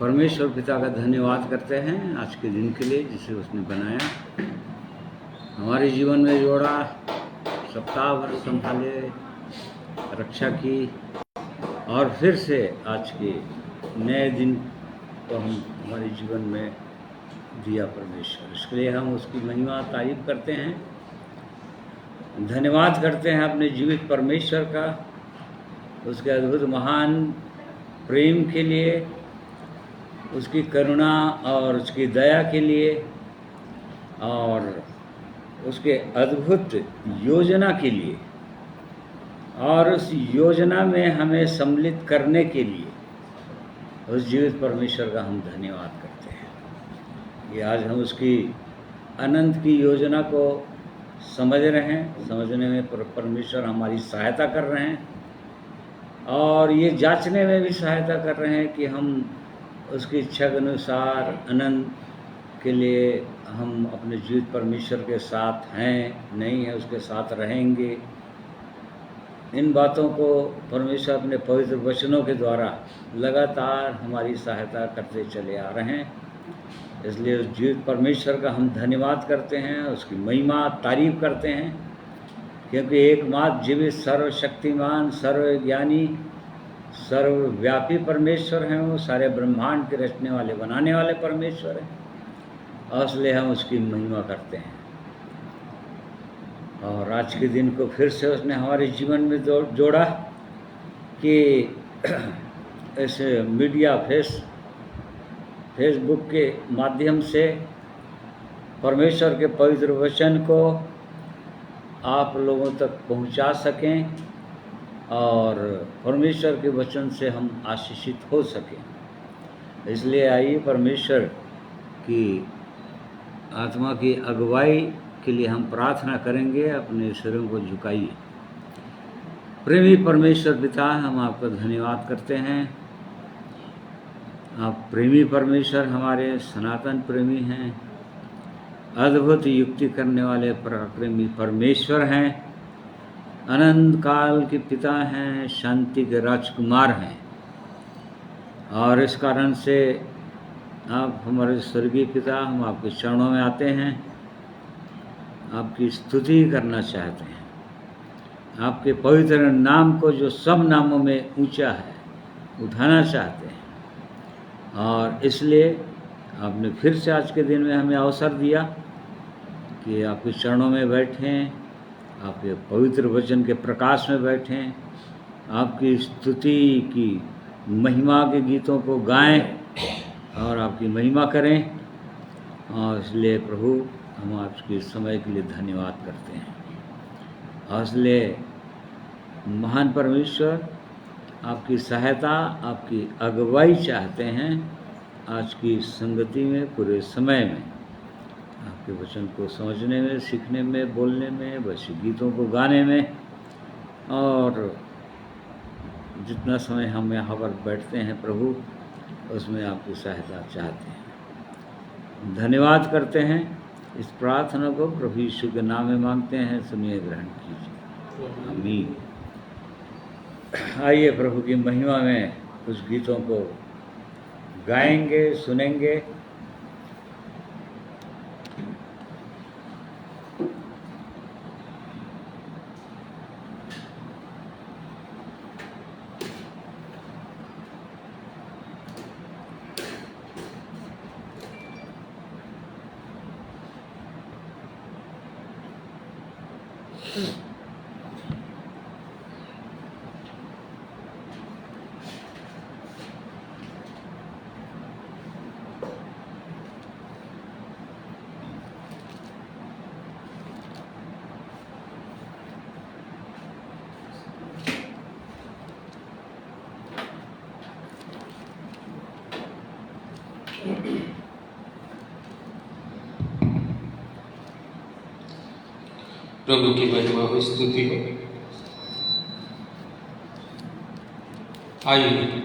परमेश्वर पिता का धन्यवाद करते हैं आज के दिन के लिए जिसे उसने बनाया, हमारे जीवन में जोड़ा, सप्ताह भर संभाले, रक्षा की और फिर से आज के नए दिन को हम हमारे जीवन में दिया परमेश्वर। इसके लिए हम उसकी महिमा तारीफ करते हैं, धन्यवाद करते हैं अपने जीवित परमेश्वर का, उसके अद्भुत महान प्रेम के लिए, उसकी करुणा और उसकी दया के लिए और उसके अद्भुत योजना के लिए और उस योजना में हमें सम्मिलित करने के लिए उस जीवित परमेश्वर का हम धन्यवाद करते हैं। ये आज हम उसकी अनंत की योजना को समझ रहे हैं, समझने में परमेश्वर हमारी सहायता कर रहे हैं और ये जांचने में भी सहायता कर रहे हैं कि हम उसकी इच्छा के अनुसार अनंत के लिए हम अपने जीवित परमेश्वर के साथ हैं, नहीं है, उसके साथ रहेंगे। इन बातों को परमेश्वर अपने पवित्र वचनों के द्वारा लगातार हमारी सहायता करते चले आ रहे हैं। इसलिए उस जीवित परमेश्वर का हम धन्यवाद करते हैं, उसकी महिमा तारीफ करते हैं, क्योंकि एकमात्र जीवित सर्वशक्तिमान सर्वज्ञानी सर्वव्यापी परमेश्वर हैं। वो सारे ब्रह्मांड के रचने वाले बनाने वाले परमेश्वर हैं और इसलिए हम उसकी महिमा करते हैं। और आज के दिन को फिर से उसने हमारे जीवन में जोड़ा कि ऐसे मीडिया फेसबुक के माध्यम से परमेश्वर के पवित्र वचन को आप लोगों तक पहुंचा सकें और परमेश्वर के वचन से हम आशीषित हो सकें। इसलिए आइए परमेश्वर की आत्मा की अगुवाई के लिए हम प्रार्थना करेंगे। अपने सिरों को झुकाइए। प्रेमी परमेश्वर पिता, हम आपका धन्यवाद करते हैं। आप प्रेमी परमेश्वर, हमारे सनातन प्रेमी हैं, अद्भुत युक्ति करने वाले पराक्रमी परमेश्वर हैं, अनंत काल के पिता हैं, शांति के राजकुमार हैं और इस कारण से आप हमारे स्वर्गीय पिता, हम आपके चरणों में आते हैं, आपकी स्तुति करना चाहते हैं, आपके पवित्र नाम को जो सब नामों में ऊंचा है उठाना चाहते हैं। और इसलिए आपने फिर से आज के दिन में हमें अवसर दिया कि आपके चरणों में बैठें, आपके पवित्र वचन के प्रकाश में बैठें, आपकी स्तुति की महिमा के गीतों को गाएं और आपकी महिमा करें। और इसलिए प्रभु, हम आपके समय के लिए धन्यवाद करते हैं। और इसलिए महान परमेश्वर, आपकी सहायता, आपकी अगुवाई चाहते हैं आज की संगति में, पूरे समय में, आपके वचन को समझने में, सीखने में, बोलने में, वैसे गीतों को गाने में, और जितना समय हम यहाँ पर बैठते हैं प्रभु, उसमें आपकी सहायता चाहते हैं। धन्यवाद करते हैं। इस प्रार्थना को प्रभु यीशु के नाम में मांगते हैं, सुनिए, ग्रहण कीजिए, आमीन। आइए प्रभु की महिमा में कुछ गीतों को गाएंगे, सुनेंगे। प्रभु की महिमा हो, स्तुति हो। आइए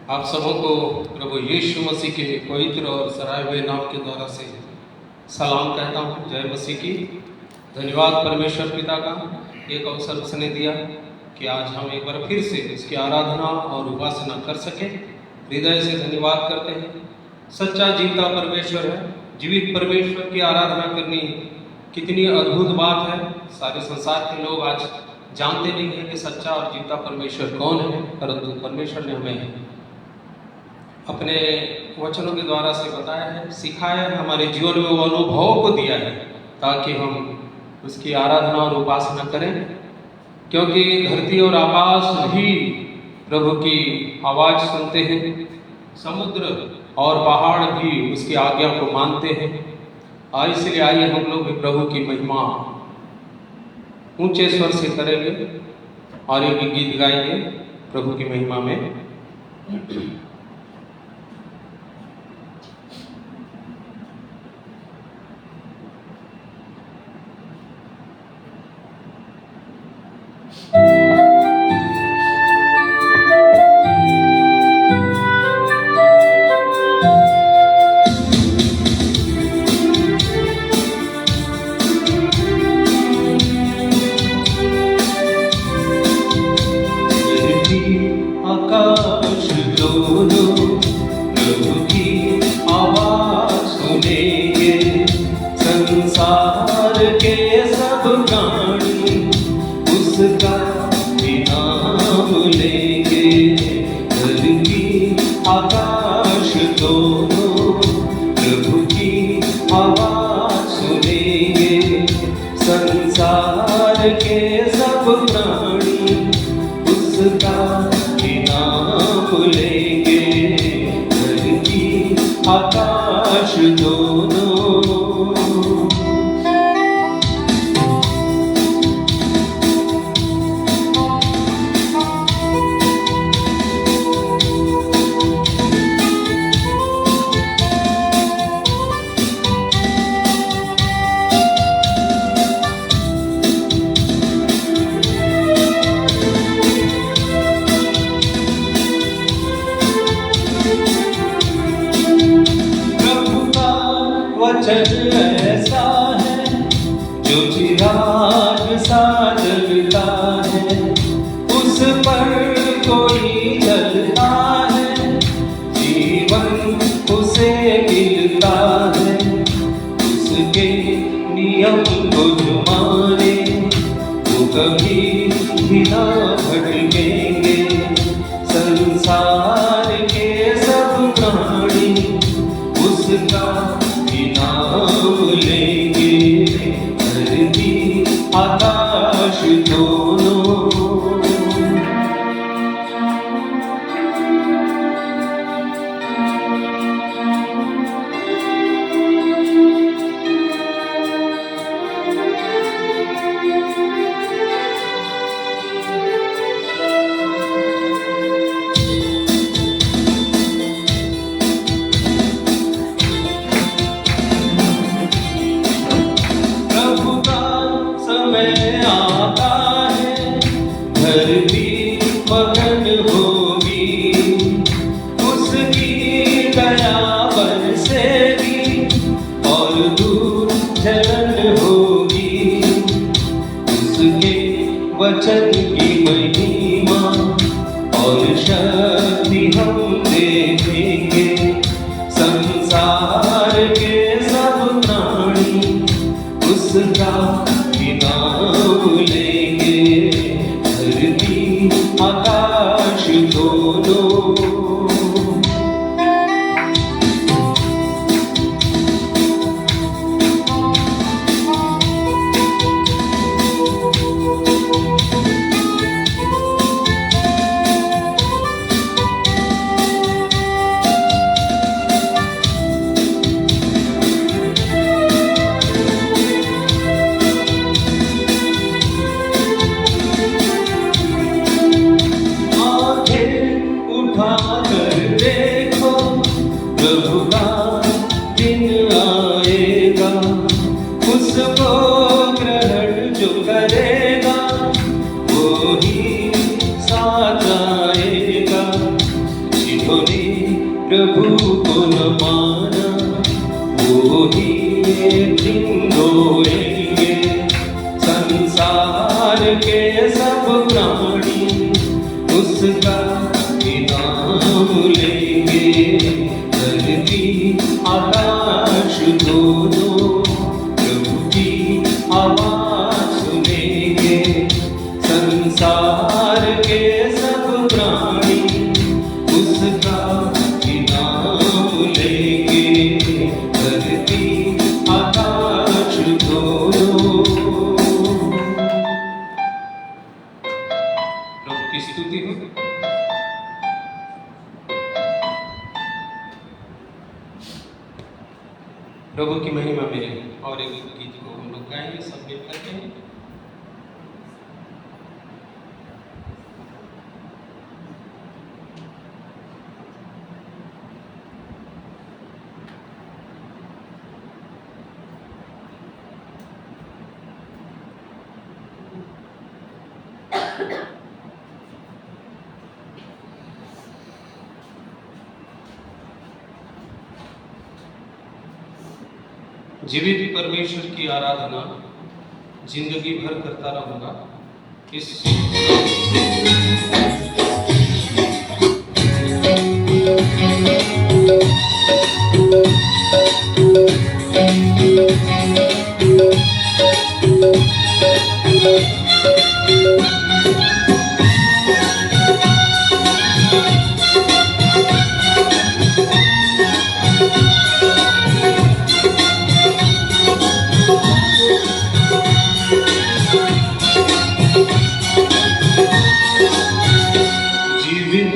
आप सबों को प्रभु यीशु मसीह के पवित्र और सराहे हुए नाम के द्वारा से सलाम कहता हूँ। जय मसीह की। धन्यवाद परमेश्वर पिता का, एक अवसर उसने दिया कि आज हम एक बार फिर से उसकी आराधना और उपासना कर सकें। हृदय से धन्यवाद करते हैं। सच्चा जीवता परमेश्वर है, जीवित परमेश्वर की आराधना करनी कितनी अद्भुत बात है। सारे संसार के लोग आज जानते नहीं हैं कि सच्चा और जीवता परमेश्वर कौन है, परंतु परमेश्वर ने हमें अपने वचनों के द्वारा से बताया है, सिखाया है, हमारे जीवन में वो अनुभव को दिया है ताकि हम उसकी आराधना और उपासना करें। क्योंकि धरती और आकाश भी प्रभु की आवाज़ सुनते हैं, समुद्र और पहाड़ भी उसकी आज्ञा को मानते हैं। इसलिए आइए हम लोग भी प्रभु की महिमा ऊंचे स्वर से करेंगे और एक गीत गाएंगे प्रभु की महिमा में। उसका नाम लेंगे। संसार के सब प्राणी उसका ही नाम लेंगे, धरती आकाश दोनों। प्रभु की स्तुति हो। प्रभु की महिमा में और एक गीत को हम लोग गाएंगे सब मिल करके। जीवित परमेश्वर की आराधना जिंदगी भर करता रहूंगा। इस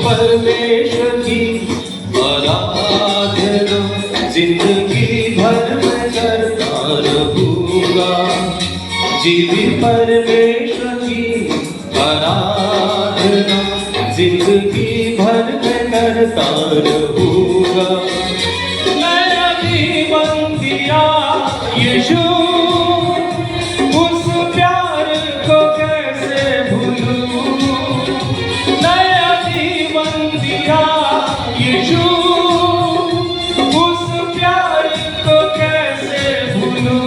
परमेश्वर की आराधना जिंदगी भर मैं करता रहूंगा। जीवित परमेश्वर की आराधना जिंदगी भर मैं करता रहूंगा। नया जीवन दिया यीशु, उस प्यार को कैसे भूलूं। यीशु, उस प्यार को कैसे भूलूं।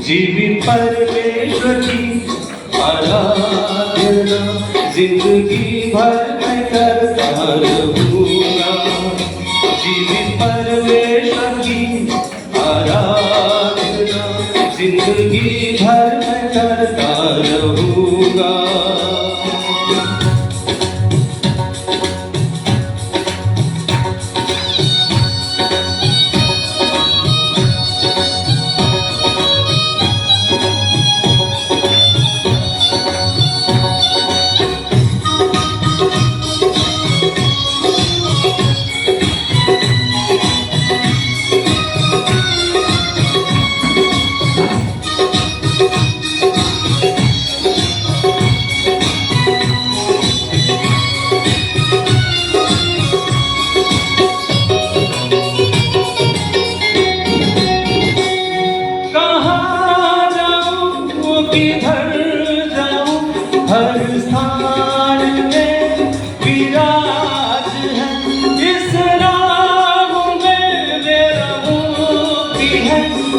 जीवित परमेश्वर की आराधना जिंदगी भर मैं करता रहूंगा। जीवित परमेश्वर की आराधना जिंदगी भर मैं करता रहूंगा।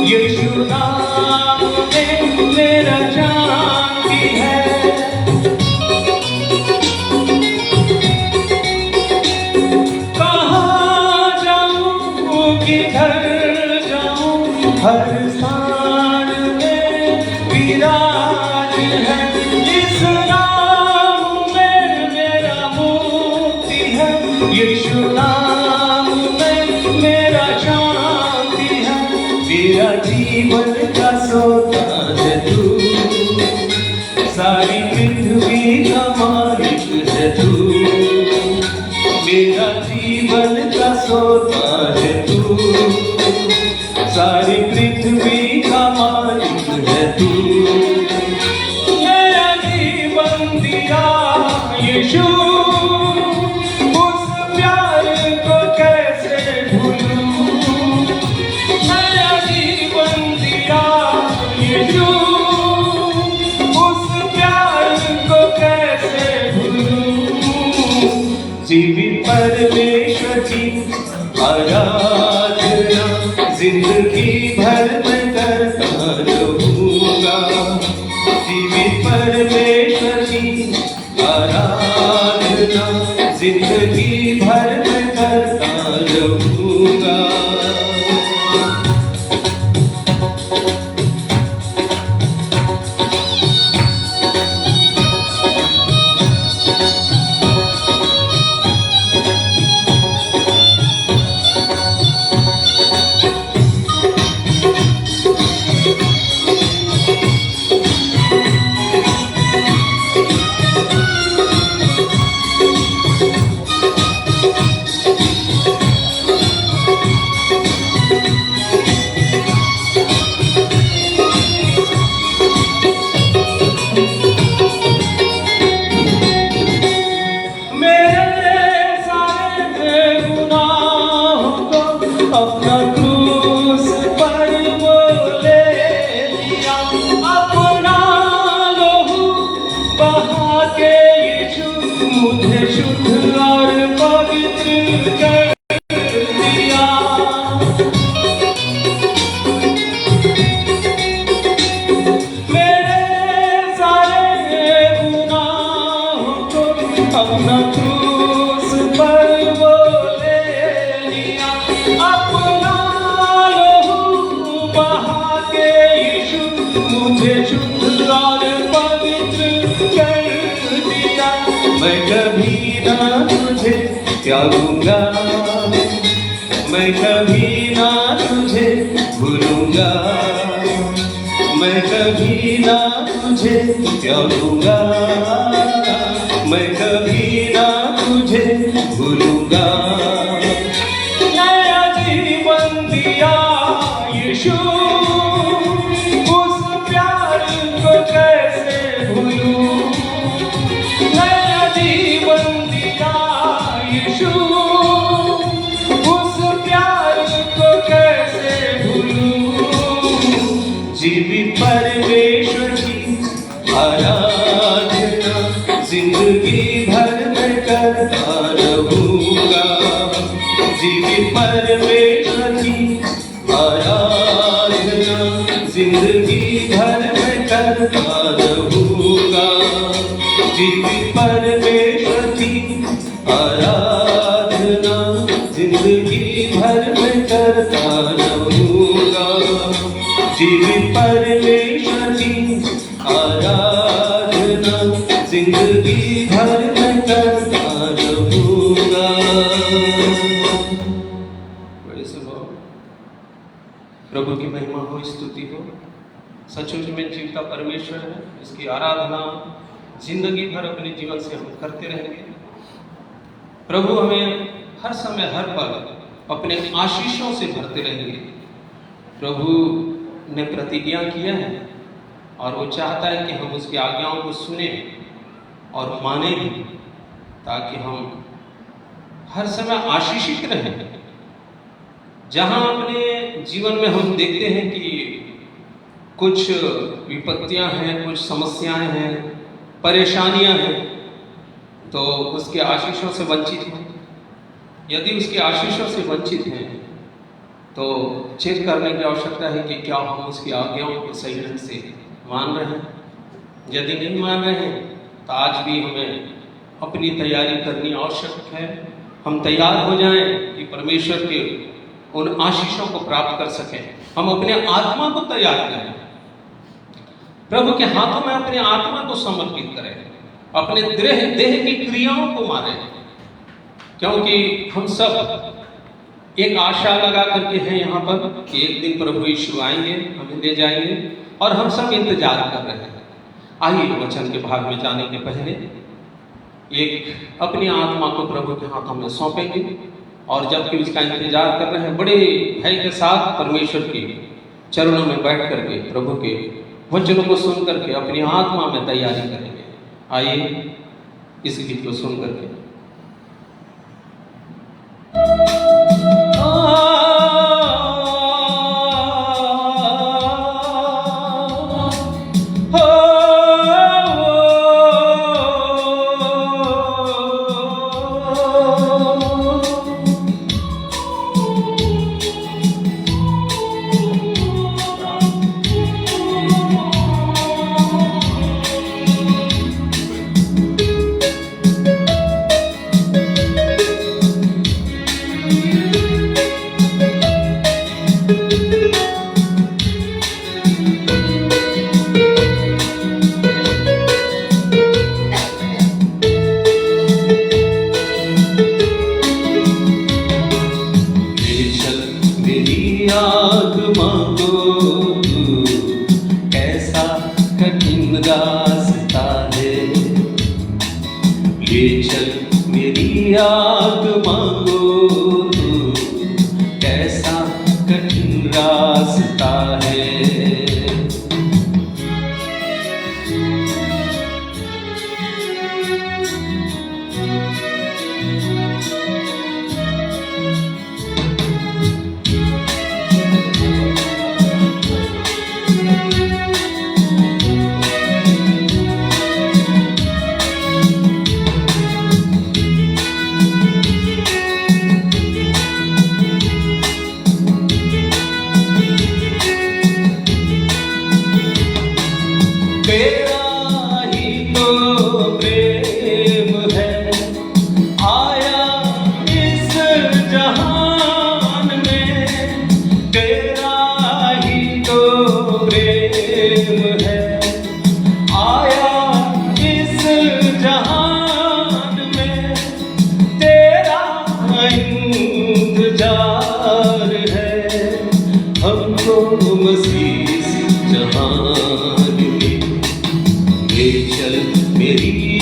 यीशु नाम में मेरा शांति है। कहाँ जाऊँ किधर जाऊँ, हर स्थान में विराज है। इस नाम में मेरा मुक्ति है। यीशु नाम में मेरा शांति है। मेरा जीवन का सोता है तू, सारी पृथ्वी का मालिक है तू। मेरा जीवन का सोता है तू, सारी पृथ्वी का मालिक है तू। मेरा जीवन दिया यीशु, उस प्यार को कैसे भूलूं। यीशु, उस प्यार को कैसे भूलूं। जीवित परमेश्वर की आराधना जिंदगी भर मैं करता रहूंगा। जीवित परमेश्वर की आराधना जिंदगी भर मैं करता रहूंगा। शुद्ध और पवित्र कर दिया। मेरे सारे गुनाहों को अपना क्रूस पर वो ले लिया। अपना लहू बहा के यीशु मुझे शुद्ध और पवित्र कर दिया। मैं कभी ना तुझे त्यागूंगा, मैं कभी ना तुझे भूलूंगा, मैं कभी ना तुझे त्यागूंगा, मैं कभी ना तुझे भूलूंगा। नया जीवन दिया यीशु, उस प्यार को कैसे भूलूं। नया जीवन दिया यीशु, उस प्यार को कैसे भूलूं। जीवित परमेश्वर की आराधना जिंदगी भर मैं करता रहूंगा। जीवित परमेश्वर की आराधना जिंदगी भर मैं करता रहूंगा। जीवित परमेश्वर की आराधना जिंदगी भर मैं करता रहूंगा। जीवित परमेश्वर की आराधना जिंदगी भर मैं करता रहूंगा। प्रभु की महिमा हो, स्तुति हो। सचमुच में जीवता परमेश्वर है, इसकी आराधना जिंदगी भर अपने जीवन से हम करते रहेंगे। प्रभु हमें हर समय हर पल अपने आशीषों से भरते रहेंगे। प्रभु ने प्रतिज्ञा किया है और वो चाहता है कि हम उसकी आज्ञाओं को सुने और माने भी, ताकि हम हर समय आशीषित रहें। जहाँ अपने जीवन में हम देखते हैं कि कुछ विपत्तियां हैं, कुछ समस्याएं हैं, परेशानियां हैं, तो उसके आशीषों से वंचित हैं। यदि उसके आशीषों से वंचित हैं तो चेक करने की आवश्यकता है कि क्या हम उसकी आज्ञाओं को सही ढंग से मान रहे हैं। यदि नहीं मान रहे हैं तो आज भी हमें अपनी तैयारी करनी आवश्यक है। हम तैयार हो जाएं कि परमेश्वर के उन आशीषों को प्राप्त कर सकें। हम अपने आत्मा को तैयार करें, प्रभु के हाथों में अपने आत्मा को समर्पित करें, अपने देह की क्रियाओं को मारें, क्योंकि हम सब एक आशा लगा करके हैं यहाँ पर कि एक दिन प्रभु यीशु आएंगे, हमें ले जाएंगे, और हम सब इंतजार कर रहे हैं। आइए वचन के भाग में जाने के पहले एक अपनी आत्मा को प्रभु के हाथों में सौंपेंगे, और जबकि उसका इंतजार कर रहे हैं बड़े भय के साथ परमेश्वर के चरणों में बैठ करके प्रभु के वचनों को सुन करके अपनी आत्मा में तैयारी करेंगे। आइए इस गीत को सुन करके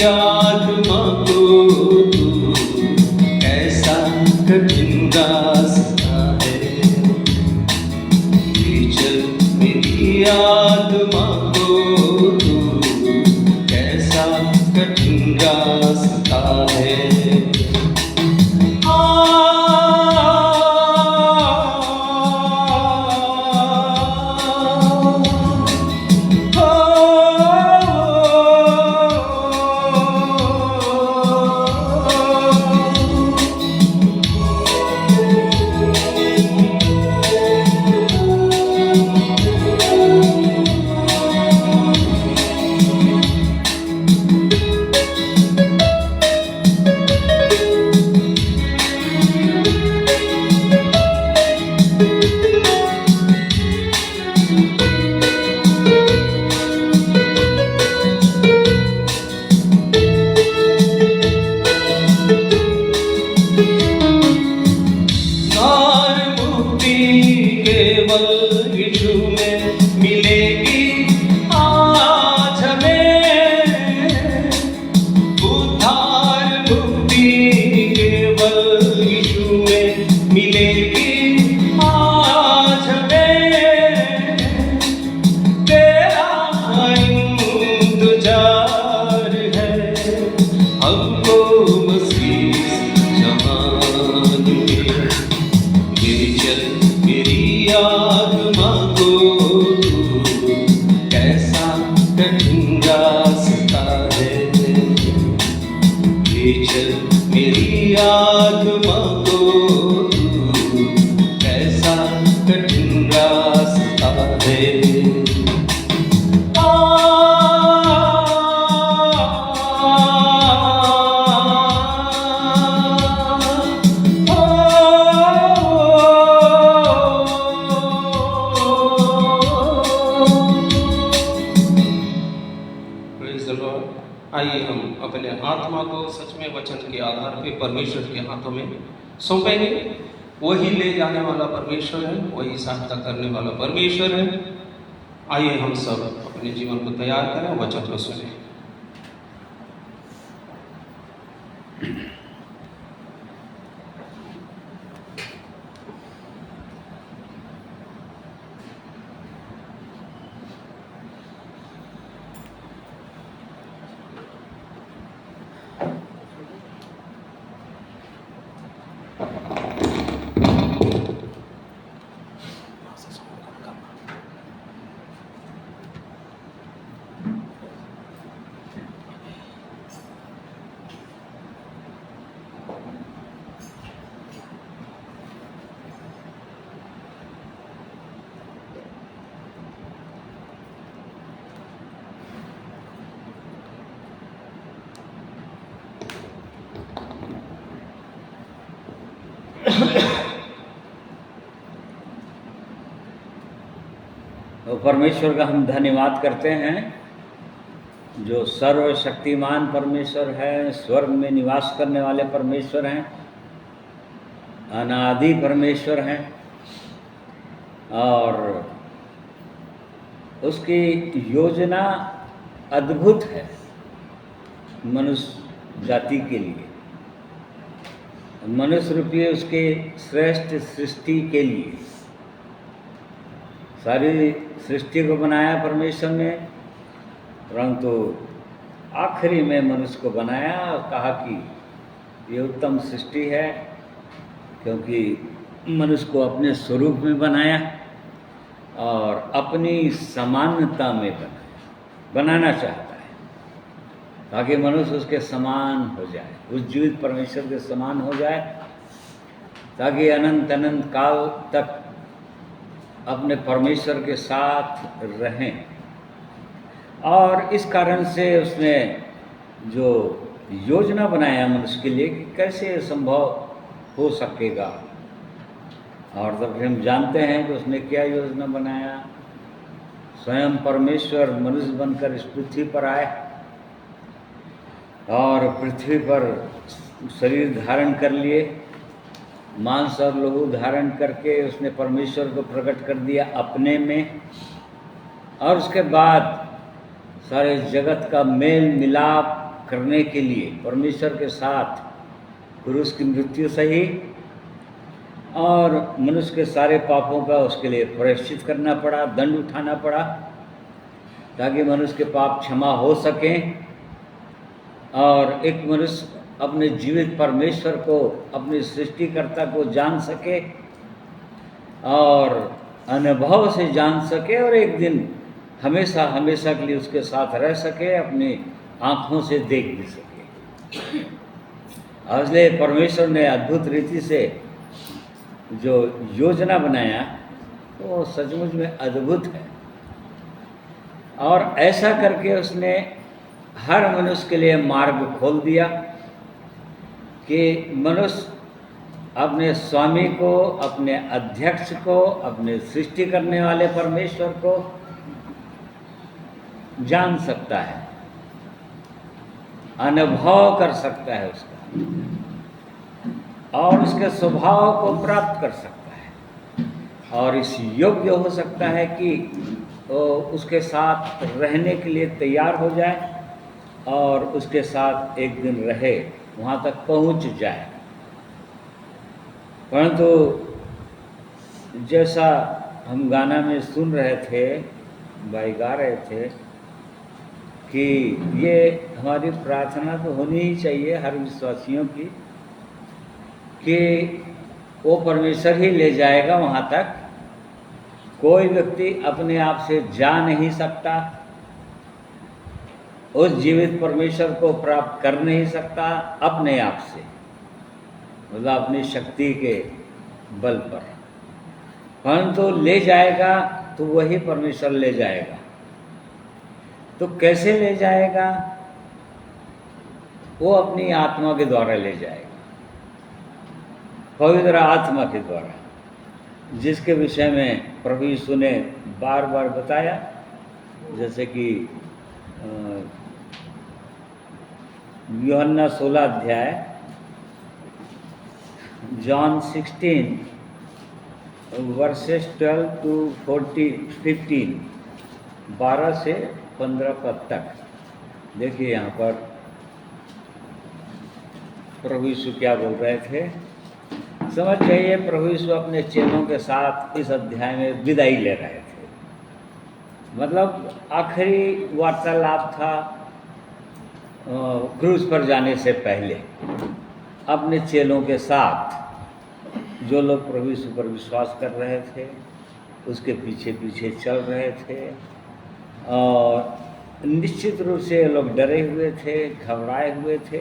आत्मा को तू कैसा कठिन रास्ता है, ले चल मेरी आत्मा को तू कैसा कठिन रास्ता है। केवल यीशु में मिलेगी आज हमें, उद्धार मुक्ति केवल यीशु में मिलेगी आज हमें। तेरा इंतजार है हमको मसीह जहान में, ले चल मेरी आत्मा को तू कैसा कठिन रास्ता है, ले चल मेरी आत्मा को तू कैसा कठिन रास्ता है। आइए हम अपने आत्मा को सच में वचन के आधार पे परमेश्वर के हाथों में सौंपेंगे। वही ले जाने वाला परमेश्वर है, वही सहायता करने वाला परमेश्वर है। आइए हम सब अपने जीवन को तैयार करें, वचन को सुने। तो परमेश्वर का हम धन्यवाद करते हैं जो सर्वशक्तिमान परमेश्वर है, स्वर्ग में निवास करने वाले परमेश्वर हैं, अनादि परमेश्वर हैं और उसकी योजना अद्भुत है मनुष्य जाति के लिए, मनुष्य रूपी उसके श्रेष्ठ सृष्टि के लिए। सारी सृष्टि को बनाया परमेश्वर ने, परंतु आखिरी में मनुष्य को बनाया और कहा कि ये उत्तम सृष्टि है, क्योंकि मनुष्य को अपने स्वरूप में बनाया और अपनी समानता में बनाना चाहता है, ताकि मनुष्य उसके समान हो जाए, उस जीवित परमेश्वर के समान हो जाए, ताकि अनंत अनंत काल तक अपने परमेश्वर के साथ रहें। और इस कारण से उसने जो योजना बनाया मनुष्य के लिए कि कैसे संभव हो सकेगा, और तब हम जानते हैं कि उसने क्या योजना बनाया। स्वयं परमेश्वर मनुष्य बनकर इस पृथ्वी पर आए और पृथ्वी पर शरीर धारण कर लिए, मांस और लहू धारण करके उसने परमेश्वर को प्रकट कर दिया अपने में, और उसके बाद सारे जगत का मेल मिलाप करने के लिए परमेश्वर के साथ क्रूस की मृत्यु सही और मनुष्य के सारे पापों का उसके लिए प्रायश्चित करना पड़ा, दंड उठाना पड़ा, ताकि मनुष्य के पाप क्षमा हो सकें और एक मनुष्य अपने जीवित परमेश्वर को, अपने सृष्टिकर्ता को जान सके और अनुभव से जान सके और एक दिन हमेशा हमेशा के लिए उसके साथ रह सके, अपनी आँखों से देख भी सके। इसलिए परमेश्वर ने अद्भुत रीति से जो योजना बनाया वो सचमुच में अद्भुत है और ऐसा करके उसने हर मनुष्य के लिए मार्ग खोल दिया कि मनुष्य अपने स्वामी को, अपने अध्यक्ष को, अपने सृष्टि करने वाले परमेश्वर को जान सकता है, अनुभव कर सकता है उसका और उसके स्वभाव को प्राप्त कर सकता है और इस योग्य हो सकता है कि वो उसके साथ रहने के लिए तैयार हो जाए और उसके साथ एक दिन रहे, वहाँ तक पहुँच जाए। परंतु जैसा हम गाना में सुन रहे थे, भाई गा रहे थे कि ये हमारी प्रार्थना तो होनी ही चाहिए हर विश्वासियों की कि वो परमेश्वर ही ले जाएगा वहाँ तक। कोई व्यक्ति अपने आप से जा नहीं सकता, उस जीवित परमेश्वर को प्राप्त कर नहीं सकता अपने आप से, मतलब अपनी शक्ति के बल पर, परंतु ले जाएगा तो वही परमेश्वर ले जाएगा। तो कैसे ले जाएगा? वो अपनी आत्मा के द्वारा ले जाएगा, पवित्र आत्मा के द्वारा, जिसके विषय में प्रभु यीशु ने बार बार बताया, जैसे कि यूहन्ना 16 अध्याय, जॉन 16 वर्सेस 12 to 15, 12 से 15 पद तक। देखिए यहाँ पर प्रभु यीशु क्या बोल रहे थे, समझ जाइए। प्रभु यीशु अपने चेलों के साथ इस अध्याय में विदाई ले रहे थे, मतलब आखिरी वार्तालाप था क्रूज पर जाने से पहले अपने चेलों के साथ, जो लोग प्रभु यीशु पर विश्वास कर रहे थे, उसके पीछे पीछे चल रहे थे और निश्चित रूप से लोग डरे हुए थे, घबराए हुए थे,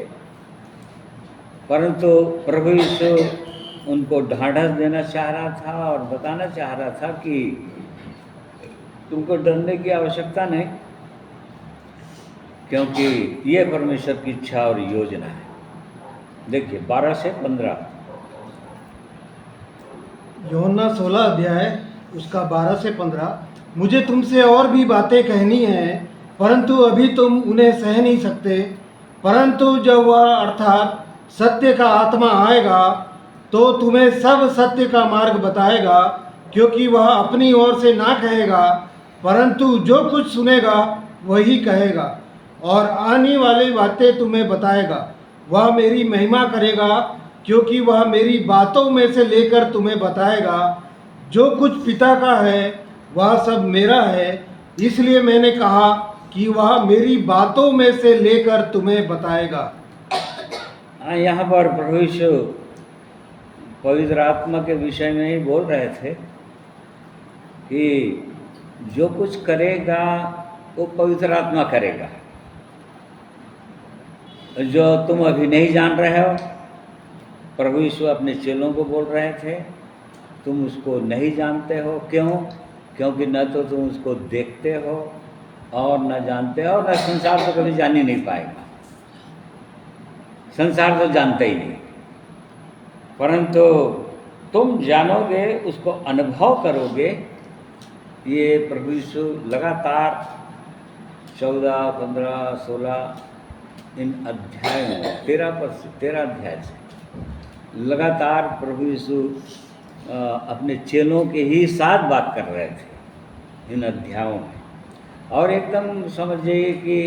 परंतु प्रभु यीशु उनको ढाढ़स देना चाह रहा था और बताना चाह रहा था कि तुमको डरने की आवश्यकता नहीं, क्योंकि ये परमेश्वर की इच्छा और योजना है। देखिए 12 से 15, यूहन्ना 16 अध्याय उसका 12 से 15। मुझे तुमसे और भी बातें कहनी हैं, परंतु अभी तुम उन्हें सह नहीं सकते। परंतु जब वह अर्थात सत्य का आत्मा आएगा तो तुम्हें सब सत्य का मार्ग बताएगा, क्योंकि वह अपनी ओर से ना कहेगा, परंतु जो कुछ सुनेगा वही कहेगा और आने वाली बातें तुम्हें बताएगा। वह मेरी महिमा करेगा, क्योंकि वह मेरी बातों में से लेकर तुम्हें बताएगा। जो कुछ पिता का है वह सब मेरा है, इसलिए मैंने कहा कि वह मेरी बातों में से लेकर तुम्हें बताएगा। यहाँ पर प्रभु यीशु पवित्र आत्मा के विषय में ही बोल रहे थे कि जो कुछ करेगा वो पवित्र आत्मा करेगा, जो तुम अभी नहीं जान रहे हो। प्रभु यीशु अपने चेलों को बोल रहे थे, तुम उसको नहीं जानते हो। क्यों? क्योंकि न तो तुम उसको देखते हो और न जानते हो, और न संसार तो कभी जान ही नहीं पाएगा। संसार तो जानते ही नहीं, परंतु तुम जानोगे, उसको अनुभव करोगे। ये प्रभु यीशु लगातार 14, 15, 16 इन अध्यायों 13 अध्याय से लगातार प्रभु यीशु अपने चेलों के ही साथ बात कर रहे थे इन अध्यायों में। और एकदम समझ जाइए कि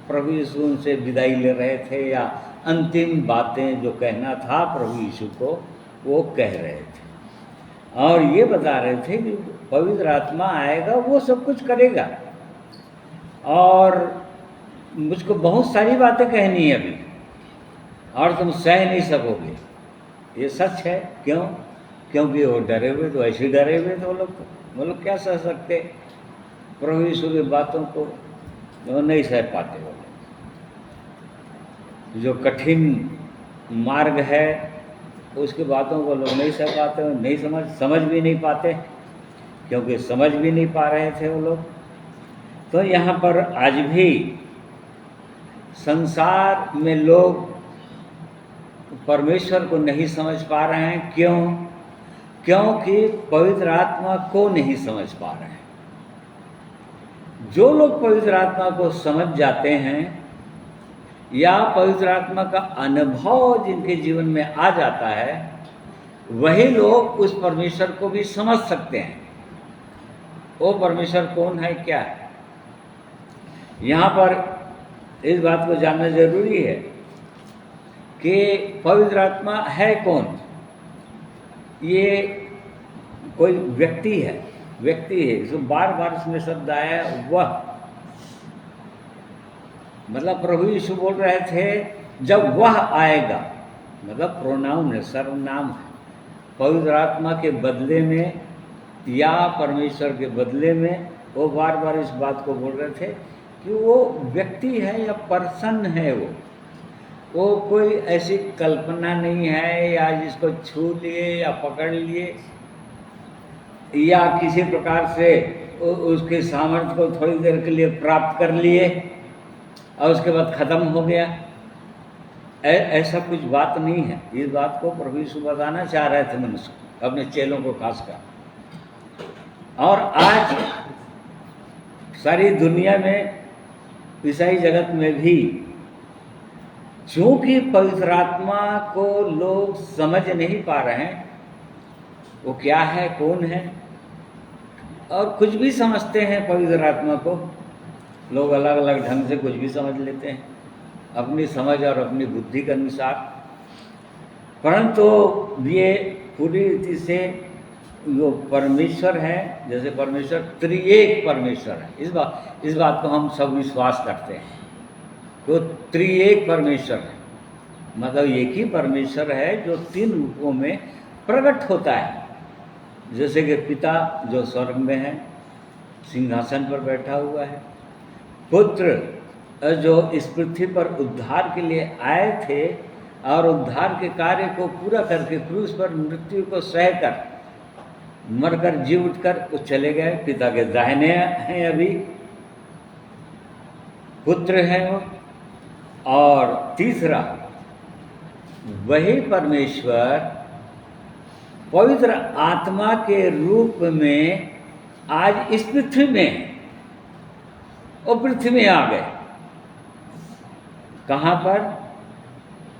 प्रभु यीशु उनसे विदाई ले रहे थे या अंतिम बातें जो कहना था प्रभु यीशु को वो कह रहे थे, और ये बता रहे थे कि पवित्र आत्मा आएगा, वो सब कुछ करेगा और मुझको बहुत सारी बातें कहनी है अभी और तुम सह नहीं सकोगे। ये सच है। क्यों? क्योंकि वो डरे हुए तो ऐसे डरे हुए तो वो लोग क्या सह सकते प्रभु यीशु की बातों को, वो नहीं सह पाते। वो जो कठिन मार्ग है उसकी बातों को लोग नहीं सह पाते, नहीं समझ भी नहीं पाते, क्योंकि समझ भी नहीं पा रहे थे वो लोग। तो यहाँ पर आज भी संसार में लोग परमेश्वर को नहीं समझ पा रहे हैं। क्यों? क्योंकि पवित्र आत्मा को नहीं समझ पा रहे हैं। जो लोग पवित्र आत्मा को समझ जाते हैं या पवित्र आत्मा का अनुभव जिनके जीवन में आ जाता है, वही लोग उस परमेश्वर को भी समझ सकते हैं। वो परमेश्वर कौन है, क्या है। यहाँ पर इस बात को जानना जरूरी है कि पवित्र आत्मा है कौन। ये कोई व्यक्ति है जो बार बार इसमें शब्द आया वह, मतलब प्रभु यीशु बोल रहे थे जब वह आएगा, मतलब प्रोनाउन है, सर्वनाम है। पवित्र आत्मा के बदले में या परमेश्वर के बदले में वो बार बार इस बात को बोल रहे थे कि वो व्यक्ति है या पर्सन है। वो कोई ऐसी कल्पना नहीं है या जिसको छू लिए या पकड़ लिए या किसी प्रकार से उसके सामर्थ्य को थोड़ी देर के लिए प्राप्त कर लिए और उसके बाद ख़त्म हो गया। ऐसा कुछ बात नहीं है। इस बात को प्रभु यीशु बताना चाह रहे थे मनुष्य को, अपने चेलों को खासकर। और आज सारी दुनिया में, ईसाई जगत में भी, चूंकि पवित्र आत्मा को लोग समझ नहीं पा रहे हैं, वो क्या है, कौन है, और कुछ भी समझते हैं पवित्र आत्मा को। लोग अलग अलग ढंग से कुछ भी समझ लेते हैं अपनी समझ और अपनी बुद्धि के अनुसार, परंतु ये पूरी रीति से जो परमेश्वर है, जैसे परमेश्वर त्रिएक परमेश्वर है, इस बात को हम सब विश्वास करते हैं। तो त्रिएक परमेश्वर है, मतलब एक ही परमेश्वर है जो तीन रूपों में प्रकट होता है। जैसे कि पिता जो स्वर्ग में है, सिंहासन पर बैठा हुआ है, पुत्र जो इस पृथ्वी पर उद्धार के लिए आए थे और उद्धार के कार्य को पूरा करके क्रूस पर मृत्यु को सहकर मरकर जी उठकर वो चले गए, पिता के दाहिने हैं अभी, पुत्र हैं वो। और तीसरा, वही परमेश्वर पवित्र आत्मा के रूप में आज इस पृथ्वी में है। वो पृथ्वी में आ गए। कहाँ पर?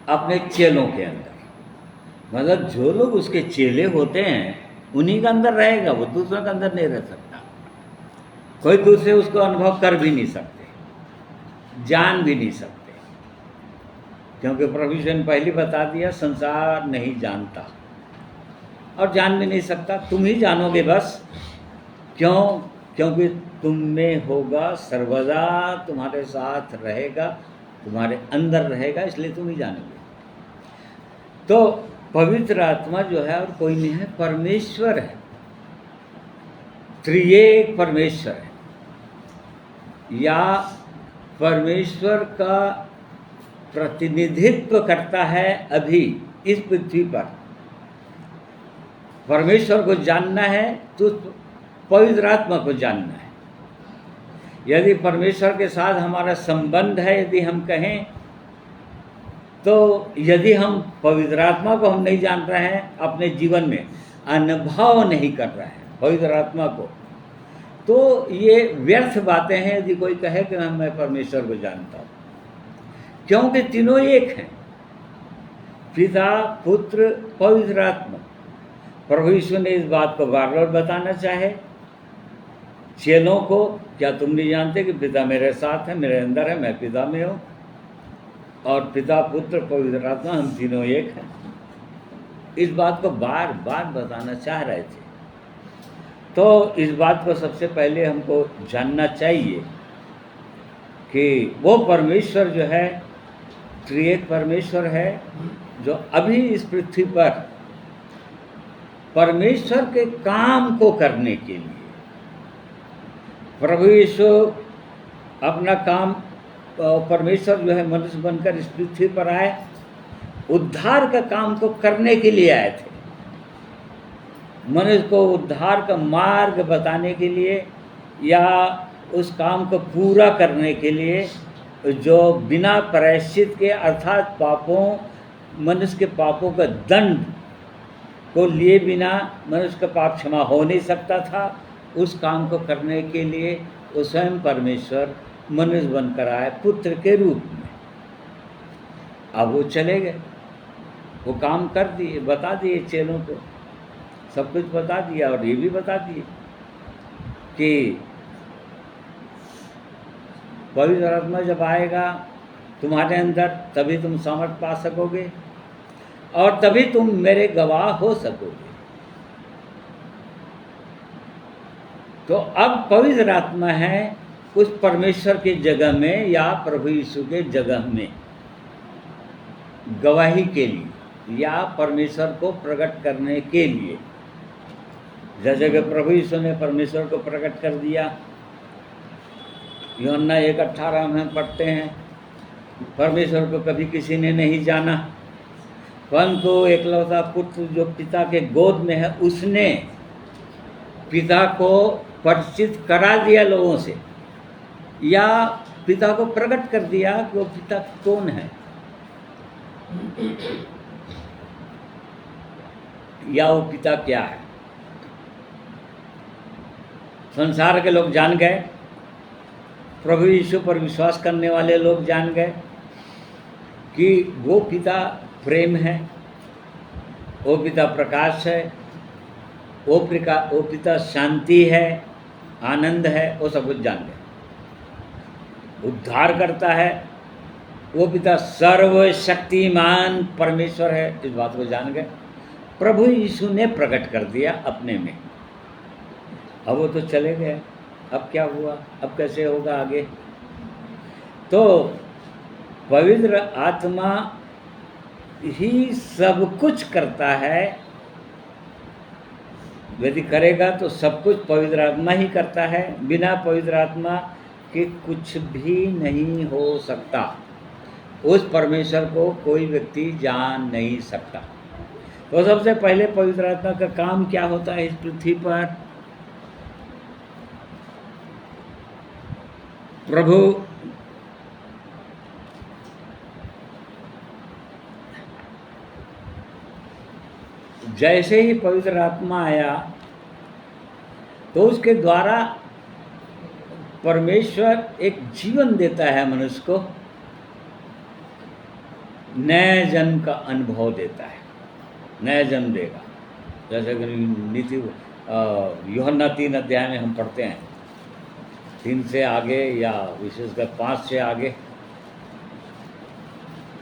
अपने चेलों के अंदर। मतलब जो लोग उसके चेले होते हैं उन्हीं के अंदर रहेगा, वो दूसरों के अंदर नहीं रह सकता। कोई दूसरे उसको अनुभव कर भी नहीं सकते, जान भी नहीं सकते, क्योंकि प्रभु यीशु ने पहले बता दिया, संसार नहीं जानता और जान भी नहीं सकता। तुम ही जानोगे बस। क्यों? क्योंकि तुम में होगा, सर्वदा तुम्हारे साथ रहेगा, तुम्हारे अंदर रहेगा, इसलिए तुम ही जानोगे। तो पवित्र आत्मा जो है और कोई नहीं है, परमेश्वर है, त्रिएक परमेश्वर है, या परमेश्वर का प्रतिनिधित्व करता है अभी इस पृथ्वी पर। परमेश्वर को जानना है तो पवित्र आत्मा को जानना है। यदि परमेश्वर के साथ हमारा संबंध है, यदि हम कहें, तो यदि हम पवित्र आत्मा को हम नहीं जान रहे हैं, अपने जीवन में अनुभव नहीं कर रहे हैं पवित्र आत्मा को, तो ये व्यर्थ बातें हैं यदि कोई कहे कि मैं परमेश्वर को जानता हूँ। क्योंकि तीनों एक हैं, पिता, पुत्र, पवित्र आत्मा। प्रभु यीशु ने इस बात को बार बार बताना चाहे चेलों को, क्या तुम नहीं जानते कि पिता मेरे साथ है, मेरे अंदर है, मैं पिता में हूँ, और पिता पुत्र पवित्र आत्मा हम तीनों एक हैं। इस बात को बार बार बताना चाह रहे थे। तो इस बात को सबसे पहले हमको जानना चाहिए कि वो परमेश्वर जो है त्रिएक परमेश्वर है, जो अभी इस पृथ्वी पर परमेश्वर के काम को करने के लिए, प्रभु यीशु अपना काम, परमेश्वर जो है मनुष्य बनकर इस पृथ्वी पर आए, उद्धार का काम को करने के लिए आए थे। मनुष्य को उद्धार का मार्ग बताने के लिए या उस काम को पूरा करने के लिए, जो बिना प्रायश्चित के अर्थात पापों, मनुष्य के पापों का दंड को लिए बिना मनुष्य का पाप क्षमा हो नहीं सकता था, उस काम को करने के लिए वो स्वयं परमेश्वर मनुष्य बनकर आए पुत्र के रूप में। अब वो चले गए, वो काम कर दिए, बता दिए चेलों को, सब कुछ बता दिया, और ये भी बता दिए कि पवित्र आत्मा जब आएगा तुम्हारे अंदर तभी तुम सामर्थ पा सकोगे और तभी तुम मेरे गवाह हो सकोगे। तो अब पवित्र आत्मा है उस परमेश्वर की जगह में या प्रभु यीशु के जगह में गवाही के लिए या परमेश्वर को प्रकट करने के लिए। जैसे कि प्रभु यीशु ने परमेश्वर को प्रकट कर दिया, यूहन्ना 1:18 में पढ़ते हैं, परमेश्वर को कभी किसी ने नहीं जाना, परंतु एकलौता पुत्र जो पिता के गोद में है उसने पिता को परिचित करा दिया लोगों से, या पिता को प्रकट कर दिया कि वो पिता कौन है, या वो पिता क्या है। संसार के लोग जान गए, प्रभु यीशु पर विश्वास करने वाले लोग जान गए कि वो पिता प्रेम है, वो पिता प्रकाश है, वो पिता शांति है, आनंद है, वो सब कुछ जान गए। उद्धार करता है, वो पिता सर्वशक्तिमान परमेश्वर है, इस बात को जान गए। प्रभु यीशु ने प्रकट कर दिया अपने में। अब वो तो चले गए, अब क्या हुआ, अब कैसे होगा आगे। तो पवित्र आत्मा ही सब कुछ करता है, यदि करेगा तो सब कुछ पवित्र आत्मा ही करता है। बिना पवित्र आत्मा के कुछ भी नहीं हो सकता। उस परमेश्वर को कोई व्यक्ति जान नहीं सकता। तो सबसे पहले पवित्र आत्मा का काम क्या होता है इस पृथ्वी पर? प्रभु जैसे ही पवित्र आत्मा आया तो उसके द्वारा परमेश्वर एक जीवन देता है, मनुष्य को नए जन्म का अनुभव देता है, नया जन्म देगा। जैसे कि नीति यूहन्ना 3 अध्याय में हम पढ़ते हैं, 3 से आगे या विशेषकर 5 से आगे,